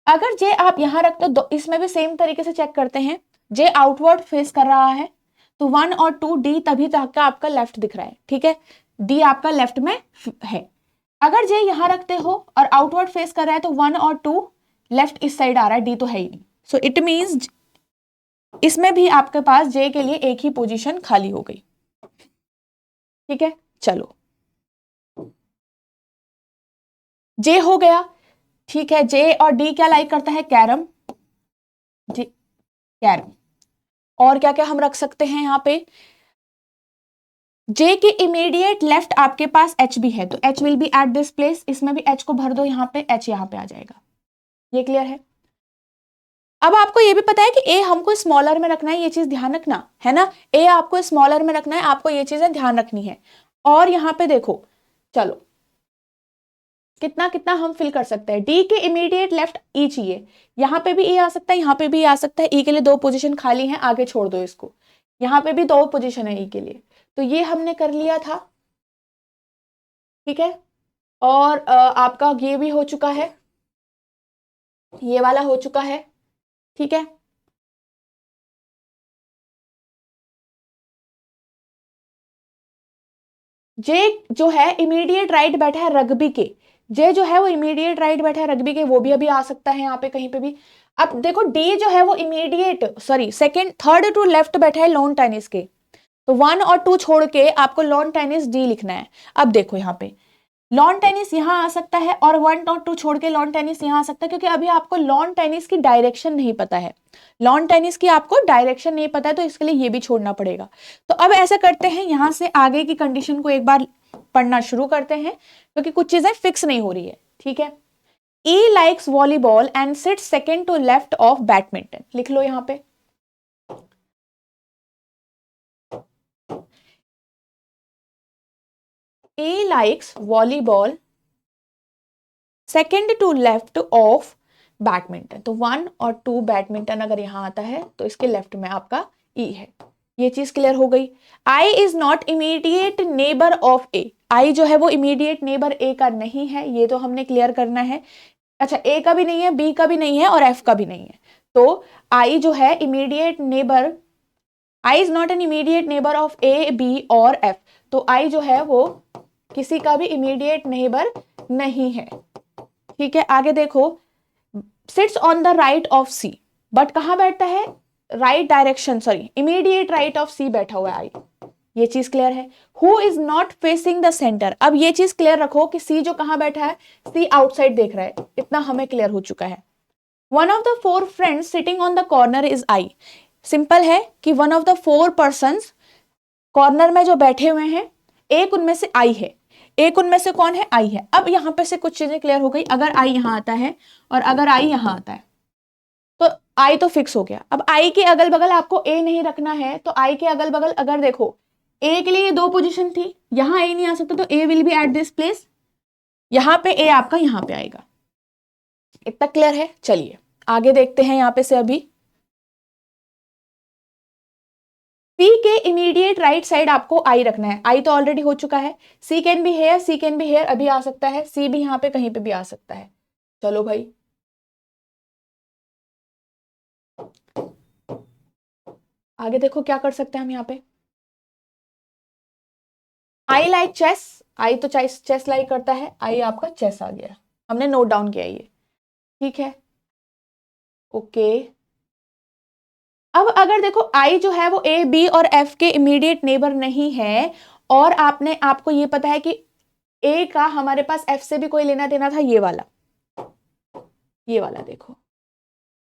अगर जे आप यहां रखते हो, इसमें भी सेम तरीके से चेक करते हैं. जे आउटवर्ड फेस कर रहा है तो 1 और 2 डी तभी तक का आपका लेफ्ट दिख रहा है. ठीक है, डी आपका लेफ्ट में है. अगर जे यहां रखते हो और आउटवर्ड फेस कर रहा है तो 1 और 2 लेफ्ट इस साइड आ रहा है, डी तो है ही नहीं. सो इट मींस इसमें भी आपके पास जे के लिए एक ही पोजीशन खाली हो गई. ठीक है, चलो जे हो गया. ठीक है, जे और डी क्या लाइक करता है? कैरम. जी कैरम. और क्या क्या हम रख सकते हैं यहाँ पे? जे के इमीडिएट लेफ्ट आपके पास एच भी है, तो H will be at this place. इसमें भी एच को भर दो, यहाँ पे एच यहाँ पे आ जाएगा. ये क्लियर है? अब आपको ये भी पता है कि ए हमको स्मॉलर में रखना है, ये चीज ध्यान रखना है ना, ए आपको स्मॉलर में रखना है, आपको ये चीजें ध्यान रखनी है। और यहाँ पे देखो, चलो कितना कितना हम फिल कर सकते हैं। डी के इमीडिएट लेफ्ट ई चाहिए, यहाँ पे भी ई आ सकता है, यहाँ पे भी ई आ सकता है। ई के लिए 2 पोजीशन खाली हैं, आगे छोड़ दो इसको। यहाँ पे भी 2 पोजीशन है ई के लिए, तो ये हमने कर लिया था, ठीक है। और आपका ये भी हो चुका है, ये वाला हो चुका है, ठीक है। जे जो है इमीडिएट राइट बैठा है रग्बी के, जे जो है वो इमीडिएट राइट बैठा है रग्बी के, वो भी अभी आ सकता है यहाँ पे कहीं पे भी। अब देखो डी जो है वो immediate sorry second third to left बैठा है लॉन टेनिस के, तो 1 और 2 छोड़ के आपको लॉन टेनिस डी लिखना है। अब देखो यहाँ पे लॉन टेनिस यहाँ आ सकता है और 1 और 2 छोड़ के लॉन टेनिस यहाँ आ सकता है, क्योंकि अभी आपको लॉन टेनिस की डायरेक्शन नहीं पता है, लॉन टेनिस की आपको डायरेक्शन नहीं पता है, तो इसके लिए ये भी छोड़ना पड़ेगा। तो अब ऐसा करते हैं, यहां से आगे की कंडीशन को एक बार पढ़ना शुरू करते हैं, क्योंकि कुछ चीजें फिक्स नहीं हो रही है, ठीक है। E likes volleyball and sit second to left of badminton, लिख लो यहाँ पे। A likes volleyball second to left of badminton, तो 1 और 2 बैडमिंटन अगर यहां आता है तो इसके लेफ्ट में आपका ई है। ये चीज क्लियर हो गई। I is not immediate neighbour of A, I जो है वो इमीडिएट नेबर ए का नहीं है, ये तो हमने क्लियर करना है। अच्छा, ए का भी नहीं है, बी का भी नहीं है और एफ का भी नहीं है, तो आई जो है immediate neighbour, I is not an immediate neighbour of A B और एफ, तो आई जो है वो किसी का भी इमीडिएट नेबर नहीं है, ठीक है। आगे देखो, sits on the right of C, but कहां बैठता है, right direction sorry immediate right of C बैठा हुआ है आई, ये चीज क्लियर है। Who is not facing the centre, अब ये चीज क्लियर रखो कि सी जो कहां बैठा है, सी आउटसाइड देख रहा है, इतना हमें क्लियर हो चुका है। One of the 4 friends sitting on the corner is I, simple है कि one of the 4 persons corner में जो बैठे हुए हैं, एक उनमें से आई है, एक उनमें से कौन है, आई है। अब यहां पे से कुछ चीजें क्लियर हो गई, अगर आई यहां आता है और अगर आई यहां आता है तो आई तो फिक्स हो गया। अब आई के अगल बगल आपको ए नहीं रखना है, तो आई के अगल बगल अगर देखो, ए के लिए 2 पोजीशन थी, यहां ए नहीं आ सकता, तो A will be at this place, यहां पे ए आपका यहां पे आएगा। इतना क्लियर है। चलिए आगे देखते हैं, यहां पे से अभी सी के इमीडिएट राइट साइड आपको आई रखना है, आई तो ऑलरेडी हो चुका है। C can be here, C can be here अभी आ सकता है, सी भी यहाँ पे कहीं पे भी आ सकता है। चलो भाई आगे देखो क्या कर सकते हैं हम यहाँ पे। आई लाइक चेस, आई तो चेस लाइक करता है, आई आपका चेस आ गया, हमने नोट डाउन किया ये, ठीक है ओके। अब अगर देखो आई जो है वो ए बी और एफ के इमीडिएट नेबर नहीं है, और आपको ये पता है कि ए का हमारे पास एफ से भी कोई लेना देना था, ये वाला देखो,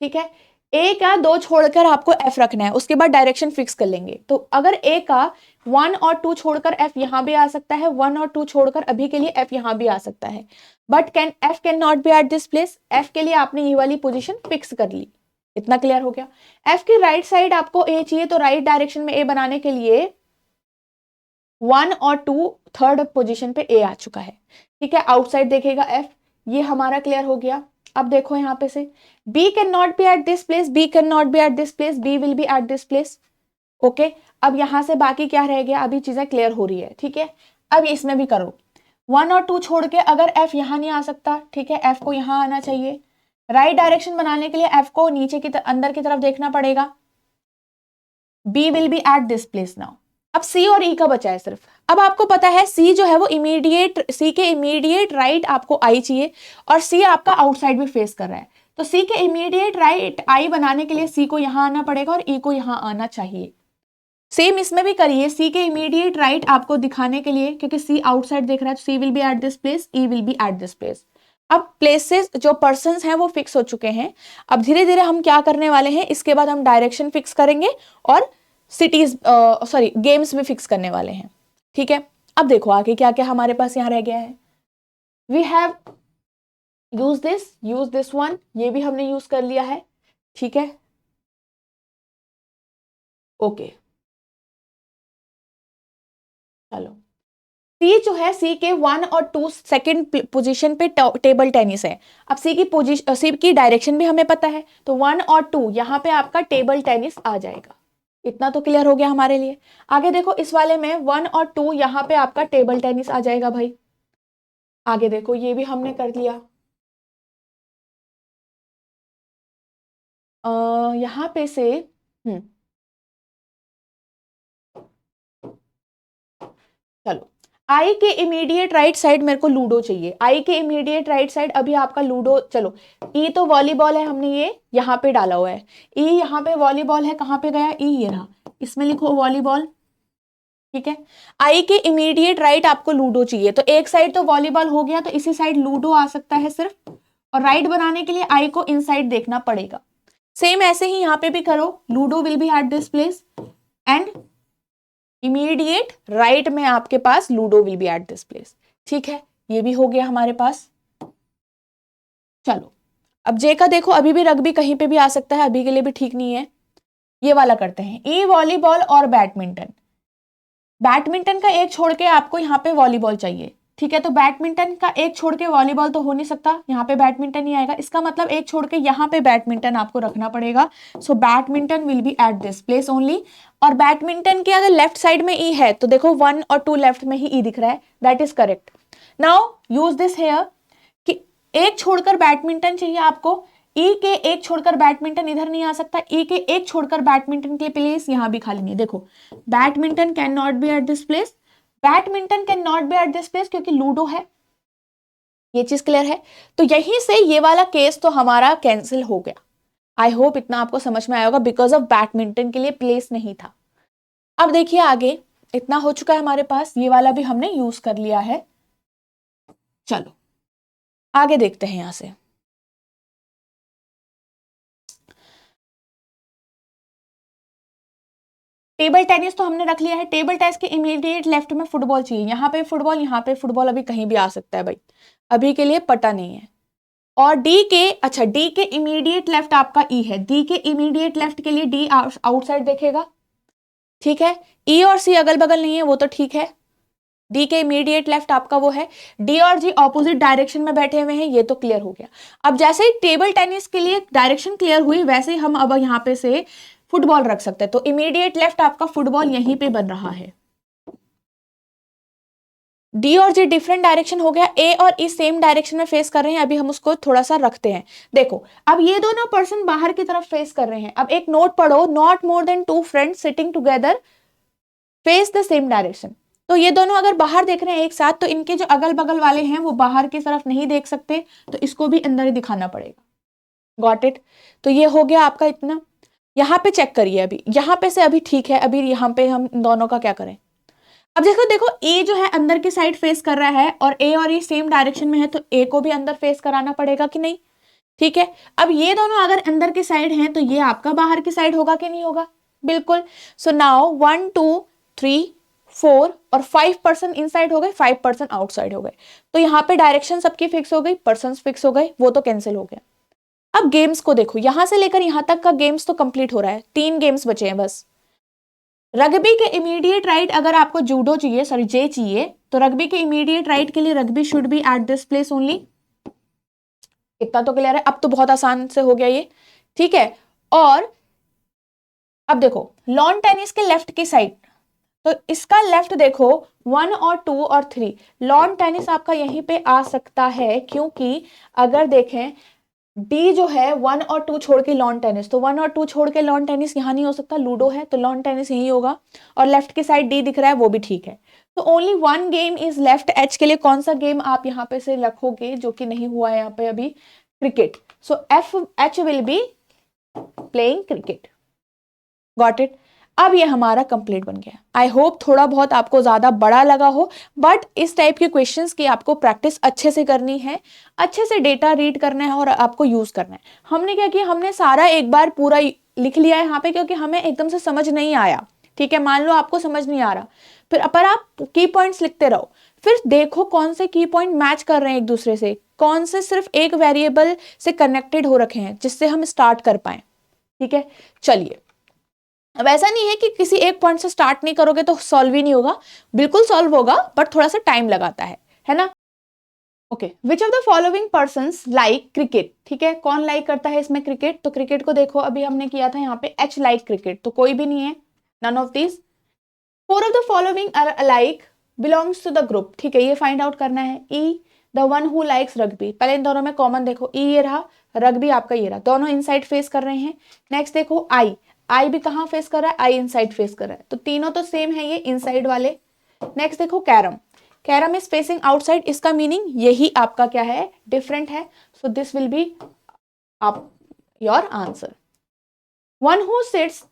ठीक है। ए का 2 छोड़कर आपको एफ रखना है, उसके बाद डायरेक्शन फिक्स कर लेंगे। तो अगर ए का 1 और 2 छोड़कर एफ यहां भी आ सकता है, 1 और 2 छोड़कर अभी के लिए एफ यहां भी आ सकता है, but F can not be at this place, F के लिए आपने ये वाली पोजीशन फिक्स कर ली। इतना क्लियर हो गया। एफ की राइट साइड आपको ए चाहिए, तो राइट डायरेक्शन में ए बनाने के लिए 1 और 2 थर्ड पोजीशन पे ए आ चुका है, ठीक है। आउटसाइड देखेगा एफ, ये हमारा क्लियर हो गया। अब देखो यहां पे से B can not be at this place, B can not be at this place, B will be at this place, okay. अब यहां से बाकी क्या रह गया, अभी चीजें क्लियर हो रही है, ठीक है। अब इसमें भी करो, 1 और 2 छोड़ के अगर F यहां नहीं आ सकता, ठीक है, F को यहां आना चाहिए। राइट डायरेक्शन बनाने के लिए F को नीचे की अंदर की तरफ देखना पड़ेगा, B will be at this place now. अब C और E का बचा है सिर्फ। अब आपको पता है C जो है वो C के इमीडिएट राइट आपको I चाहिए, और C आपका आउटसाइड भी फेस कर रहा है, तो C के इमीडिएट राइट I बनाने के लिए C को यहां आना पड़ेगा और E को यहां आना चाहिए। सेम इसमें भी करिए, C के इमीडिएट राइट आपको दिखाने के लिए, क्योंकि C आउटसाइड देख रहा है, तो C will be at this place, E will be at this place. अब प्लेसेस जो पर्सन्स हैं वो फिक्स हो चुके हैं। अब धीरे धीरे हम क्या करने वाले हैं, इसके बाद हम डायरेक्शन फिक्स करेंगे और सिटीज गेम्स भी फिक्स करने वाले हैं, ठीक है। अब देखो आगे क्या क्या हमारे पास यहाँ रह गया है। We have use this one, ये भी हमने यूज कर लिया है। ठीक है, ओके। चलो, सी जो है, सी के 1 और 2 सेकंड पोजीशन पे टेबल टेनिस है। अब सी की पोजीशन, सी की डायरेक्शन भी हमें पता है, तो 1 और 2 यहाँ पे आपका टेबल टेनिस आ जाएगा। इतना तो क्लियर हो गया हमारे लिए। आगे देखो, इस वाले में 1 और 2 यहाँ पे आपका टेबल टेनिस आ जाएगा भाई। आगे देखो, ये भी हमने कर लिया। यहाँ पे से चलो, आई के इमीडिएट राइट साइड मेरे को लूडो चाहिए। आई के इमीडिएट राइट साइड अभी आपका लूडो, चलो ई तो वॉलीबॉल है, हमने ये यहाँ पे डाला हुआ है। ई यहाँ पे वॉलीबॉल है, कहाँ पे गया ई, ये रहा, इसमें लिखो वॉलीबॉल। ठीक है, आई के इमीडिएट राइट आपको लूडो चाहिए, तो एक साइड तो वॉलीबॉल हो गया, तो इसी साइड लूडो आ सकता है सिर्फ, और राइट बनाने के लिए आई को इनसाइड देखना पड़ेगा। सेम ऐसे ही यहाँ पे भी करो, Ludo will be at this place and immediate right में आपके पास Ludo will be at this place. ठीक है, ये भी हो गया हमारे पास। चलो, अब जे का देखो, अभी भी रग्बी कहीं पे भी आ सकता है, अभी के लिए भी ठीक नहीं है। ये वाला करते हैं, ई वॉलीबॉल और बैडमिंटन। बैडमिंटन का एक छोड़ के आपको यहाँ पे वॉलीबॉल चाहिए। ठीक है, तो बैडमिंटन का एक छोड़ के वॉलीबॉल तो हो नहीं सकता, यहाँ पे बैडमिंटन ही आएगा, इसका मतलब एक छोड़ के यहाँ पे बैडमिंटन आपको रखना पड़ेगा। So badminton will be at this place only. और बैडमिंटन के अगर लेफ्ट साइड में ई है तो देखो 1 और 2 लेफ्ट में ही ई दिख रहा है, that is correct. Now use this here कि एक छोड़कर बैडमिंटन चाहिए आपको, ई के एक छोड़कर बैडमिंटन इधर नहीं आ सकता, ई के एक छोड़कर बैडमिंटन के प्लेस यहाँ भी खाली नहीं है। देखो, badminton can not be at this place, badminton can not be at this place क्योंकि लूडो है, ये चीज क्लियर है। तो यहीं से ये वाला केस तो हमारा कैंसिल हो गया। आई होप इतना आपको समझ में आया होगा, बिकॉज ऑफ बैडमिंटन के लिए प्लेस नहीं था। अब देखिए आगे, इतना हो चुका है हमारे पास, ये वाला भी हमने यूज कर लिया है। चलो आगे देखते हैं यहां से। टेबल टेनिस तो हमने रख लिया है, टेबल टेनिस के इमीडिएट लेफ्ट में फुटबॉल चाहिए, यहाँ पे फुटबॉल, यहाँ पे फुटबॉल, अभी कहीं भी आ सकता है भाई, अभी के लिए पता नहीं है। और डी के, अच्छा डी के इमीडिएट लेफ्ट आपका ई है, डी के इमीडिएट लेफ्ट के लिए डी आउटसाइड देखेगा। ठीक है, ई और सी अगल बगल नहीं है, वो तो ठीक है। डी के इमीडिएट लेफ्ट आपका वो है, डी और जी ऑपोजिट डायरेक्शन में बैठे हुए हैं, ये तो क्लियर हो गया। अब जैसे ही टेबल टेनिस के लिए डायरेक्शन क्लियर हुई, वैसे ही हम अब यहाँ पे से फुटबॉल रख सकते हैं, तो इमीडिएट लेफ्ट आपका फुटबॉल यहीं पे बन रहा है। डी और जी डिफरेंट डायरेक्शन हो गया, ए और ई सेम डायरेक्शन में फेस कर रहे हैं, अभी हम उसको थोड़ा सा रखते हैं। देखो, अब ये दोनों पर्सन बाहर की तरफ फेस कर रहे हैं। अब एक नोट पढ़ो, not more than 2 friends sitting together face the same direction. तो ये दोनों अगर बाहर देख रहे हैं एक साथ, तो इनके जो अगल बगल वाले हैं वो बाहर की तरफ नहीं देख सकते, तो इसको भी अंदर ही दिखाना पड़ेगा। Got it? तो ये हो गया आपका इतना। यहाँ पे चेक करिए, अभी यहाँ पे से अभी ठीक है, अभी यहाँ पे हम दोनों का क्या करें। अब देखो देखो, ए जो है अंदर की साइड फेस कर रहा है, और ए और ये सेम डायरेक्शन में है, तो ए को भी अंदर फेस कराना पड़ेगा कि नहीं। ठीक है, अब ये दोनों अगर अंदर की साइड हैं, तो ये आपका बाहर की साइड होगा कि नहीं होगा, बिल्कुल। सो नाउ 1 2 3 4 और 5 पर्सन इनसाइड हो गए, 5 पर्सन आउटसाइड हो गए, तो यहाँ पे डायरेक्शन सबकी फिक्स हो गई, पर्सन फिक्स हो गए, वो तो कैंसिल हो गया। अब गेम्स को देखो, यहां से लेकर यहां तक का गेम्स तो कंप्लीट हो रहा है, 3 गेम्स बचे हैं बस। रग्बी के इमीडिएट राइट अगर आपको जूडो चाहिए, सॉरी जे चाहिए, तो रग्बी के इमीडिएट राइट के लिए rugby should be at this place only. इतना तो क्लियर है, अब तो बहुत आसान से हो गया ये। ठीक है, और अब देखो लॉन टेनिस के लेफ्ट की साइड, तो इसका लेफ्ट देखो 1 और 2 और 3, लॉन टेनिस आपका यहीं पे आ सकता है, क्योंकि अगर देखें डी जो है 1 और 2 छोड़ के लॉन टेनिस, तो 1 और 2 छोड़ के लॉन टेनिस यहाँ नहीं हो सकता, लूडो है, तो लॉन टेनिस यही होगा, और लेफ्ट की साइड डी दिख रहा है, वो भी ठीक है। तो only 1 game is left. H के लिए कौन सा गेम आप यहाँ पे से रखोगे जो कि नहीं हुआ है यहाँ पे अभी, cricket. So F H will be playing cricket. Got it? अब ये हमारा कंप्लीट बन गया। आई होप थोड़ा बहुत आपको ज्यादा बड़ा लगा हो, बट इस टाइप के क्वेश्चंस की आपको प्रैक्टिस अच्छे से करनी है, अच्छे से डेटा रीड करना है और आपको यूज करना है। हमने क्या किया, हमने सारा एक बार पूरा लिख लिया है यहाँ पे, क्योंकि हमें एकदम से समझ नहीं आया। ठीक है, मान लो आपको समझ नहीं आ रहा, फिर पर आप की पॉइंट्स लिखते रहो, फिर देखो कौन से की पॉइंट मैच कर रहे हैं एक दूसरे से, कौन से सिर्फ एक वेरिएबल से कनेक्टेड हो रखे हैं, जिससे हम स्टार्ट कर पाए। ठीक है, चलिए अब ऐसा नहीं है कि किसी एक पॉइंट से स्टार्ट नहीं करोगे तो सॉल्व ही नहीं होगा, बिल्कुल सॉल्व होगा बट थोड़ा सा टाइम लगाता है ना। Okay, which of the following persons like cricket, ठीक है, कौन लाइक करता है इसमें क्रिकेट, तो क्रिकेट को देखो अभी हमने किया था यहाँ पे एच लाइक क्रिकेट, तो कोई भी नहीं है, none of this. Four of the following are alike belongs to the group, ठीक है, ये फाइंड आउट करना है। E the one who likes rugby, पहले इन दोनों में कॉमन देखो, ई ये रहा, रग्बी आपका ये रहा, दोनों इनसाइड फेस कर रहे हैं। नेक्स्ट देखो आई, आई भी कहाँ फेस कर रहा है, आई इनसाइड फेस कर रहा है, तो तीनों तो सेम है ये इनसाइड वाले। नेक्स्ट देखो carrom, carrom is facing outside, इसका मीनिंग यही आपका क्या है, डिफरेंट है, सो दिस विल बी आप your answer. One who sits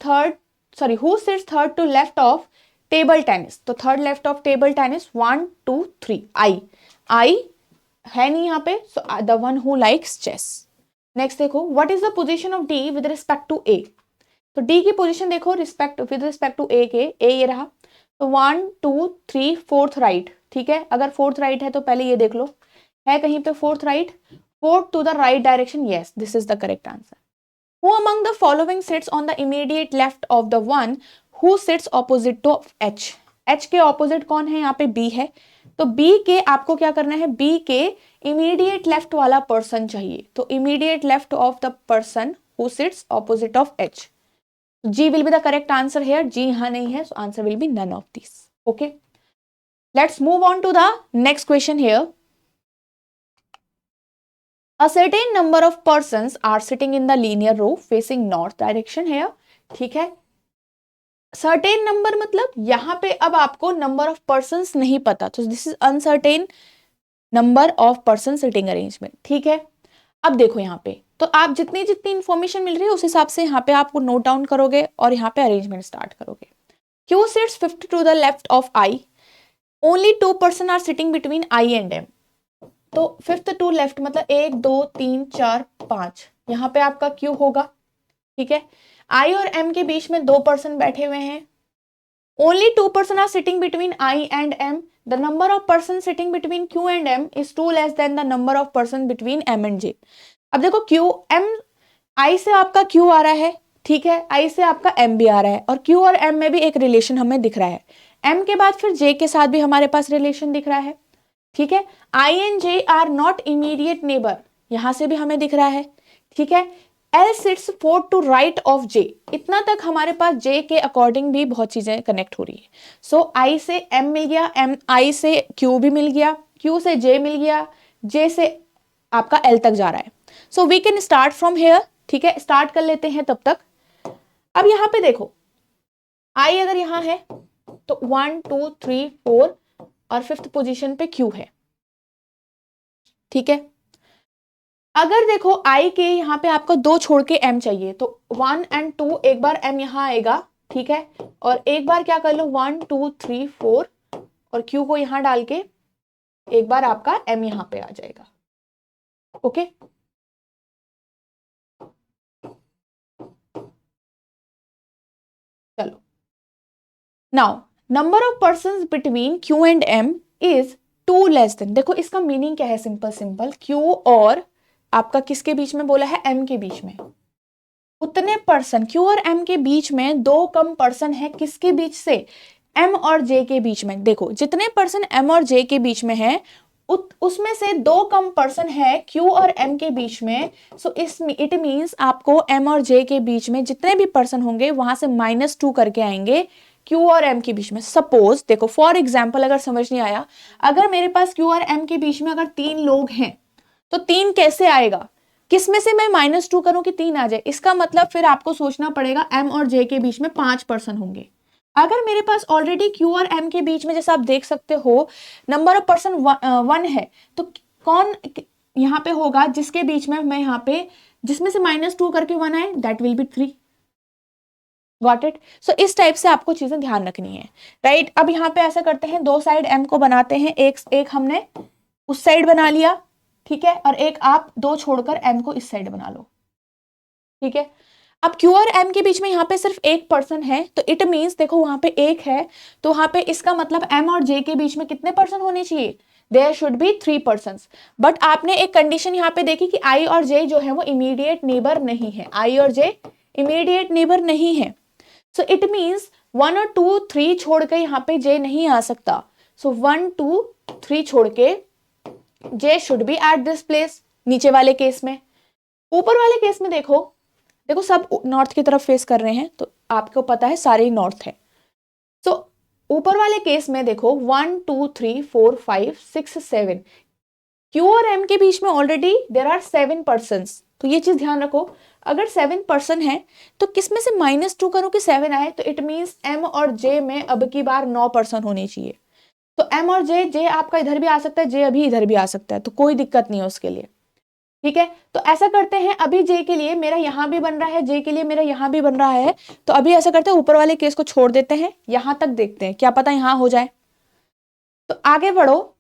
third to left of table tennis, तो third left of table tennis 1 2 3 I है नहीं यहाँ पे, so the one who likes chess. Next देखो what is the position of D with respect to A, तो D की position देखो with respect to ए के, ए ये रहा, तो 1 2 3 फोर्थ राइट, ठीक है, अगर फोर्थ राइट है तो पहले ये देख लो है कहीं पे fourth right, fourth to the right direction, yes this is the correct answer. Who among the following sits on the immediate left of the one who sits opposite to H? H के opposite कौन है, यहाँ पे B है, तो B के आपको क्या करना है, B के immediate left वाला person चाहिए, तो immediate left of the person who sits opposite of H. G will be the correct answer here. G यहाँ नहीं है, so answer will be none of these. Okay. Let's move on to the next question here. A certain number of persons are sitting in the linear row facing north direction here, ठीक है। Certain number मतलब यहाँ पे अब आपको number of persons नहीं पता, तो this is uncertain number of person sitting arrangement, ठीक है। अब देखो यहाँ पे, तो आप जितनी जितनी इंफॉर्मेशन मिल रही है उस हिसाब से यहाँ पे आपको नोट डाउन करोगे और यहाँ पे अरेंजमेंट स्टार्ट करोगे। Q sits 50 to the left of I, only 2 person are sitting between I and M, तो फिफ्थ टू लेफ्ट मतलब 1 2 3 4 5, यहाँ पे आपका Q होगा, ठीक है। I और M के बीच में 2 पर्सन बैठे हुए हैं, only 2 person are sitting between I and M, the number of person sitting between Q and M is 2 less than the number of person between M and J। अब देखो Q M, I से आपका Q आ रहा है, ठीक है, I से आपका M भी आ रहा है, और Q और M में भी एक रिलेशन हमें दिख रहा है, M के बाद फिर J के साथ भी हमारे पास रिलेशन दिख रहा है, ठीक है। I and J are not immediate neighbour, यहां से भी हमें दिख रहा है, ठीक है। L sits 4 to right of J, इतना तक हमारे पास J के अकॉर्डिंग भी बहुत चीजें कनेक्ट हो रही है, सो I से M मिल गया, I से Q भी मिल गया, Q से J मिल गया, J से आपका L तक जा रहा है, so we can start from here, ठीक है, स्टार्ट कर लेते हैं तब तक। अब यहाँ पे देखो I अगर यहाँ है तो 1 2 3 4 और फिफ्थ पोजीशन पे Q है, ठीक है। अगर देखो I के यहाँ पे आपको 2 छोड़ के M चाहिए, तो 1 एंड 2 एक बार M यहाँ आएगा, ठीक है, और एक बार क्या कर लो 1 2 3 4 और Q को यहाँ डाल के एक बार आपका M यहाँ पे आ जाएगा, ओके। चलो now number of persons between Q and M is 2 less then, देखो इसका मीनिंग क्या है, सिंपल Q और आपका किसके बीच में बोला है, M के बीच में, उतने पर्सन Q और M के बीच में 2 कम पर्सन है, किसके बीच से, M और J के बीच में। देखो जितने पर्सन M और J के बीच में है उसमें से 2 कम पर्सन है Q और M के बीच में, सो इट मींस आपको M और J के बीच में जितने भी पर्सन होंगे वहां से -2 करके आएंगे Q और M के बीच में। सपोज देखो फॉर एग्जाम्पल, अगर समझ नहीं आया, अगर मेरे पास Q और M के बीच में अगर 3 लोग हैं तो 3 कैसे आएगा, किस में से मैं -2 करूं कि 3 आ जाए, इसका मतलब फिर आपको सोचना पड़ेगा M और J के बीच में 5 पर्सन होंगे। अगर मेरे पास ऑलरेडी Q और M के बीच में जैसा आप देख सकते हो नंबर ऑफ पर्सन 1 है, तो कौन यहाँ पे होगा जिसके बीच में मैं यहाँ पे जिसमें से -2 करके 1 आए, that will be 3, got it. सो इस टाइप से आपको चीजें ध्यान रखनी है, राइट। अब यहाँ पे ऐसा करते हैं, 2 साइड M को बनाते हैं, एक हमने उस साइड बना लिया, ठीक है, और एक आप 2 छोड़कर M को इस साइड बना लो, ठीक है। अब Q और M के बीच में यहाँ पे सिर्फ एक पर्सन है, तो इट मींस देखो वहां पे एक है, तो वहां पे इसका मतलब M और J के बीच में कितने पर्सन होने चाहिए, there should be 3 persons. But आपने एक कंडीशन यहाँ पे देखी कि I और J जो है वो इमीडिएट नेबर नहीं है, I और J इमीडिएट नेबर नहीं है। सो इट मीन्स 1 और 2 3 छोड़ के यहाँ पे जे नहीं आ सकता। सो 1 2 3 छोड़ के J should be at this place नीचे वाले केस में। ऊपर वाले केस में देखो, देखो सब नॉर्थ की तरफ फेस कर रहे हैं, तो आपको पता है सारे ही नॉर्थ है। तो ऊपर वाले केस में देखो 1 2 3 4 5 6 7, क्यू और एम के बीच में ऑलरेडी देर आर 7 पर्सन। तो ये चीज ध्यान रखो, अगर 7 पर्सन है तो किस में से -2 करो कि 7 आए, तो इट मीन्स एम और जे में अब की बार 9 पर्सन होने चाहिए। तो एम और जे, जे आपका इधर भी आ सकता है, जे अभी इधर भी आ सकता है, तो कोई दिक्कत नहीं है उसके लिए। ठीक है, तो ऐसा करते हैं, अभी जे के लिए मेरा यहां भी बन रहा है, जे के लिए मेरा यहां भी बन रहा है, तो अभी ऐसा करते हैं ऊपर वाले केस को छोड़ देते हैं, यहां तक देखते हैं, क्या पता यहां हो जाए। तो आगे बढ़ो,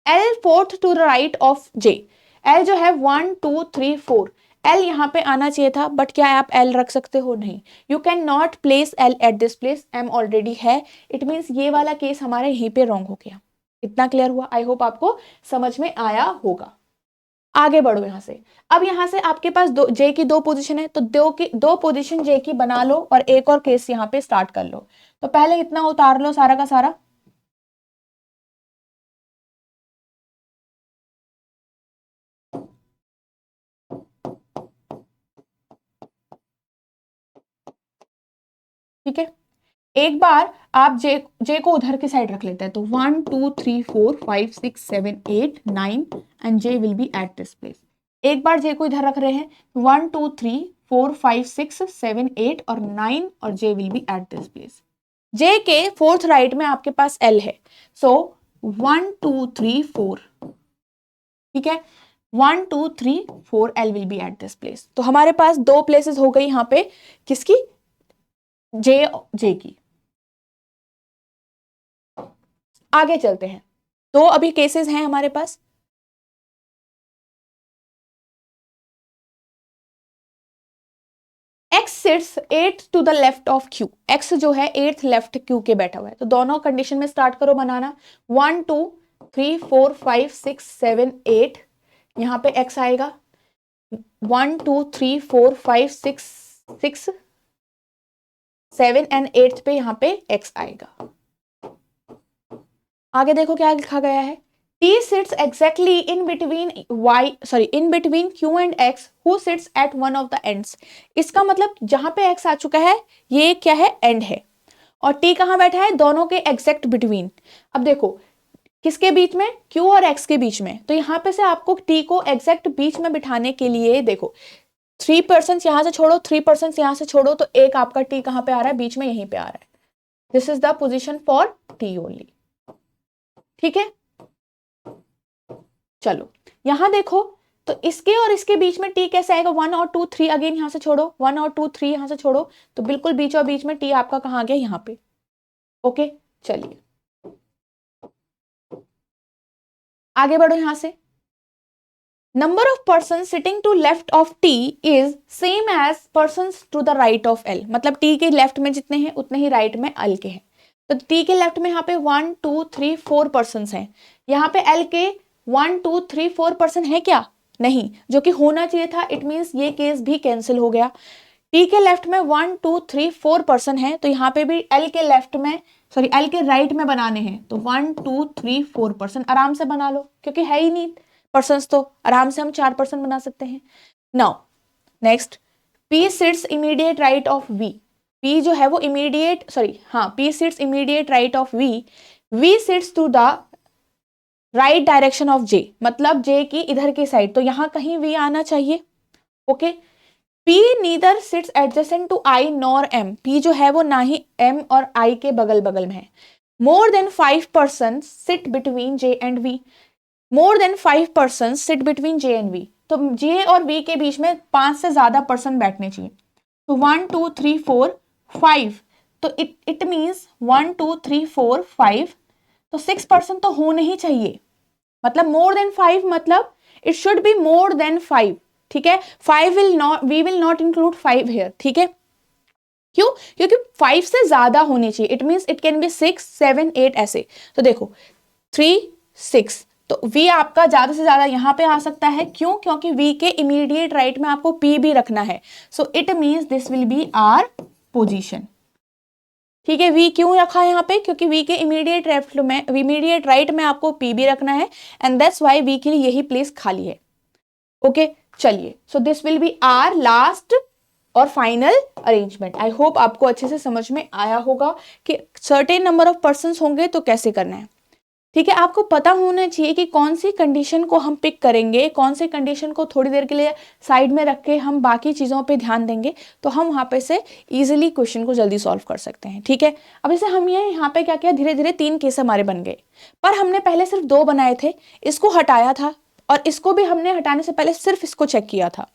L fourth to the right of J, L जो है 1 2 3 4, L यहाँ पे आना चाहिए था, बट क्या आप L रख सकते हो? नहीं, you can not place L eight this place, M already है, इट मीन्स ये वाला केस हमारे यहीं पे रॉन्ग हो गया। इतना क्लियर हुआ? आई होप आपको समझ में आया होगा। आगे बढ़ो यहां से, अब यहां से आपके पास जे की 2 पोजीशन है, तो दो पोजीशन जे की बना लो और एक और केस यहाँ पे स्टार्ट कर लो। तो पहले इतना उतार लो सारा का सारा, ठीक है। एक बार आप जे को उधर की साइड रख लेते हैं, तो 1 2 3 4 5 6 7 8 9 and J will be at this place. एक बार जे को इधर रख रहे हैं, 1 2 3 4 5 6 7 8 और 9 और J will be at this place. J के फोर्थ राइट में आपके पास एल है, सो 1 2 3 4, ठीक है, 1 2 3 4 L will be at this place. तो हमारे पास 2 प्लेसेस हो गई यहाँ पे, किसकी? जे की। आगे चलते हैं, 2 अभी केसेस हैं हमारे पास। X sits 8 to the left of Q, X जो है 8th लेफ्ट Q के बैठा हुआ है, तो दोनों कंडीशन में स्टार्ट करो बनाना। 1 2 3 4 5 6 7 8, यहाँ पे X आएगा। 1 2 3 4 5 6 7 एंड 8 पे यहाँ पे X आएगा। आगे देखो क्या लिखा गया है, T sits exactly in between Q and X, who sits at one of the ends। इसका मतलब जहां पे X आ चुका है, ये क्या है? एंड है, और T कहां बैठा है? दोनों के एग्जैक्ट बिटवीन। अब देखो किसके बीच में? Q और X के बीच में। तो यहां पे से आपको T को एग्जैक्ट बीच में बिठाने के लिए देखो 3 पर्सन यहां से छोड़ो, 3 पर्सन यहां से छोड़ो, तो एक आपका T कहां पे आ रहा है? बीच में, यहीं पे आ रहा है। This is the position for T only, ठीक है। चलो यहां देखो, तो इसके और इसके बीच में टी कैसे आएगा? 1 और 2 3, अगेन यहां से छोड़ो, 1 और 2 3 यहां से छोड़ो, तो बिल्कुल बीचों बीच में टी आपका कहां आ गया? यहां पे। ओके, चलिए आगे बढ़ो यहां से। Number of person sitting to left of T is same as person to the right of L, मतलब टी के लेफ्ट में जितने हैं उतने ही राइट में एल के हैं। तो टी के लेफ्ट में यहाँ पे 1 2 3 4 पर्सन हैं, यहाँ पे एल के 1 2 3 4 पर्सन है क्या? नहीं, जो कि होना चाहिए था। इट मीन्स ये केस भी कैंसिल हो गया। टी के लेफ्ट में 1 2 3 4 पर्सन है, तो यहाँ पे भी एल के लेफ्ट में, सॉरी एल के राइट में बनाने हैं, तो 1 2 3 4 पर्सन आराम से बना लो, क्योंकि है ही नहीं पर्सन, तो आराम से हम 4 पर्सन बना सकते हैं। Now next, P sits immediate right of V, P जो है वो इमीडिएट, सॉरी हाँ, P sits immediate right of V, V sits to the right direction of J, मतलब जे की इधर की साइड, तो यहां कहीं वी आना चाहिए। Okay, P neither sits adjacent to I nor M, P जो है वो ना ही एम और आई के बगल बगल में है। More than 5 person sit between J and V, more than 5 person sit between J and V, तो जे और वी के बीच में 5 से ज्यादा पर्सन बैठने चाहिए। तो 1 2 3 4 5, तो इट मीन्स 1 2 3 4 5, तो 6 पर्सन तो होने ही चाहिए, मतलब मोर देन 5, मतलब it should be more than 5, ठीक है। 5 will not, we will not include 5 here, ठीक है। क्यों? क्योंकि 5 से ज्यादा होनी चाहिए, it means it can be 6 7 8 ऐसे। तो देखो 3 6, तो v आपका ज्यादा से ज्यादा यहाँ पे आ सकता है, क्यों? क्योंकि v के इमीडिएट राइट में आपको p भी रखना है, so it means this will be our position. ठीक है, v क्यों रखा है यहाँ पे? क्योंकि v के इमीडिएट राइट में आपको p भी रखना है, एंड दैट्स व्हाई v के लिए यही प्लेस खाली है। ओके, चलिए, so this will be our last और फाइनल अरेंजमेंट। आई होप आपको अच्छे से समझ में आया होगा कि सर्टेन नंबर ऑफ पर्सन्स होंगे तो कैसे करना है। ठीक है, आपको पता होना चाहिए कि कौन सी कंडीशन को हम पिक करेंगे, कौन सी कंडीशन को थोड़ी देर के लिए साइड में रख के हम बाकी चीज़ों पे ध्यान देंगे, तो हम वहाँ पे से इजीली क्वेश्चन को जल्दी सॉल्व कर सकते हैं। ठीक है, अब जैसे हम ये यहाँ पे क्या किया, धीरे धीरे 3 केस हमारे बन गए, पर हमने पहले सिर्फ 2 बनाए थे, इसको हटाया था, और इसको भी हमने हटाने से पहले सिर्फ इसको चेक किया था,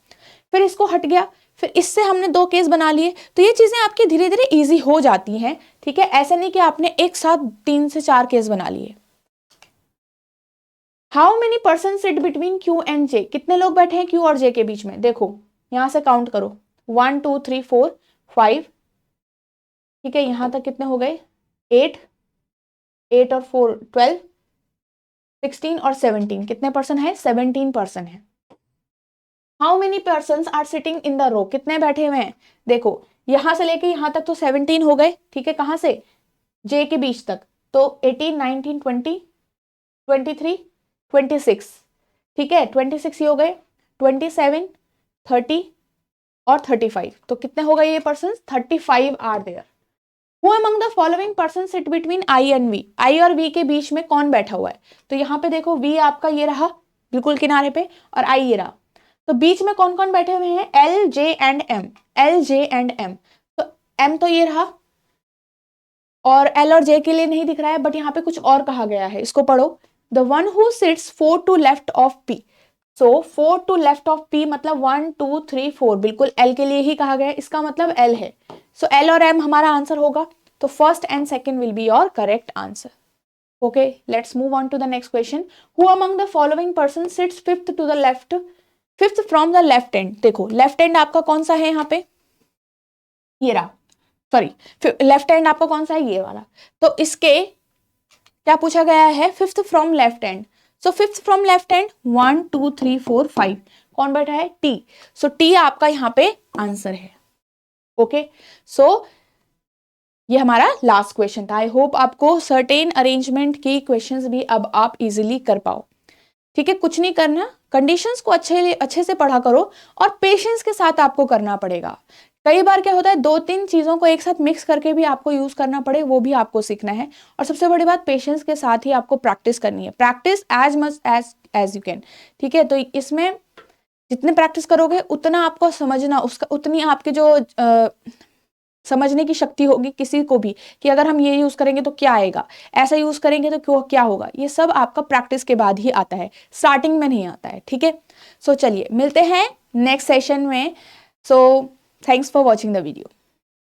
फिर इसको हट गया, फिर इससे हमने 2 केस बना लिए। तो ये चीज़ें आपकी धीरे धीरे ईजी हो जाती हैं। ठीक है, ऐसा नहीं कि आपने एक साथ 3 से 4 केस बना लिए। How many person sit between Q and J, कितने लोग बैठे हैं क्यू और जे के बीच में? देखो यहां से काउंट करो, 1 2 3 4 5। ठीक है, यहां तक कितने हो गए? 8 8 और 4 12 16 और 17, कितने पर्सन है? 17 पर्सन है। How many person are sitting in the row, कितने बैठे हुए हैं? देखो यहां से लेके यहां तक तो 17 हो गए। ठीक है, कहां से? जे के बीच तक, तो 18 19 20 23 26। ठीक है, 26 ये हो गए, 27 30 और 35, तो कितने हो गए ये person? 35 are there. Who among the following person sit between I and V, I और वी के बीच में कौन बैठा हुआ है? तो यहाँ पे देखो वी आपका ये रहा बिल्कुल किनारे पे, और आई ये रहा, तो बीच में कौन कौन बैठे हुए हैं? L J and M, L J and M. तो एम तो ये रहा, और एल और जे के लिए नहीं दिख रहा है, बट यहाँ पे कुछ और कहा गया है, इसको पढ़ो। The one who sits 4 to left of P, so 4 to left of P मतलब 1 2 3 4, बिल्कुल एल के लिए ही कहा गया है, इसका मतलब एल है। सो एल और एम हमारा आंसर होगा, तो first and second will be your correct answer. Okay, let's move on to the next question. Who among the following person sits fifth to the left, fifth from the left end. देखो left end आपका कौन सा है यहाँ पे? ये रहा, sorry left hand आपका कौन सा है? ये वाला। तो इसके क्या पूछा गया है? Fifth from left hand. So fifth from left hand 1 2 3 4 5, कौन बैठा है? टी। सो टी आपका यहाँ पे आंसर है। ओके, सो ये हमारा लास्ट क्वेश्चन था। आई होप आपको सर्टेन अरेंजमेंट की क्वेश्चंस भी अब आप इजीली कर पाओ। ठीक है, कुछ नहीं करना, कंडीशंस को अच्छे से पढ़ा करो, और पेशेंस के साथ आपको करना पड़ेगा। कई बार क्या होता है, 2-3 चीज़ों को एक साथ मिक्स करके भी आपको यूज़ करना पड़े, वो भी आपको सीखना है। और सबसे बड़ी बात, पेशेंस के साथ ही आपको प्रैक्टिस करनी है, practice as much as you can. ठीक है, तो इसमें जितने प्रैक्टिस करोगे उतना आपको समझना, उसका उतनी आपके जो समझने की शक्ति होगी किसी को भी, कि अगर हम ये यूज़ करेंगे तो क्या आएगा, ऐसा यूज़ करेंगे तो क्यों क्या होगा, ये सब आपका प्रैक्टिस के बाद ही आता है, स्टार्टिंग में नहीं आता है। ठीक है, सो चलिए मिलते हैं नेक्स्ट सेशन में। So thanks for watching the video.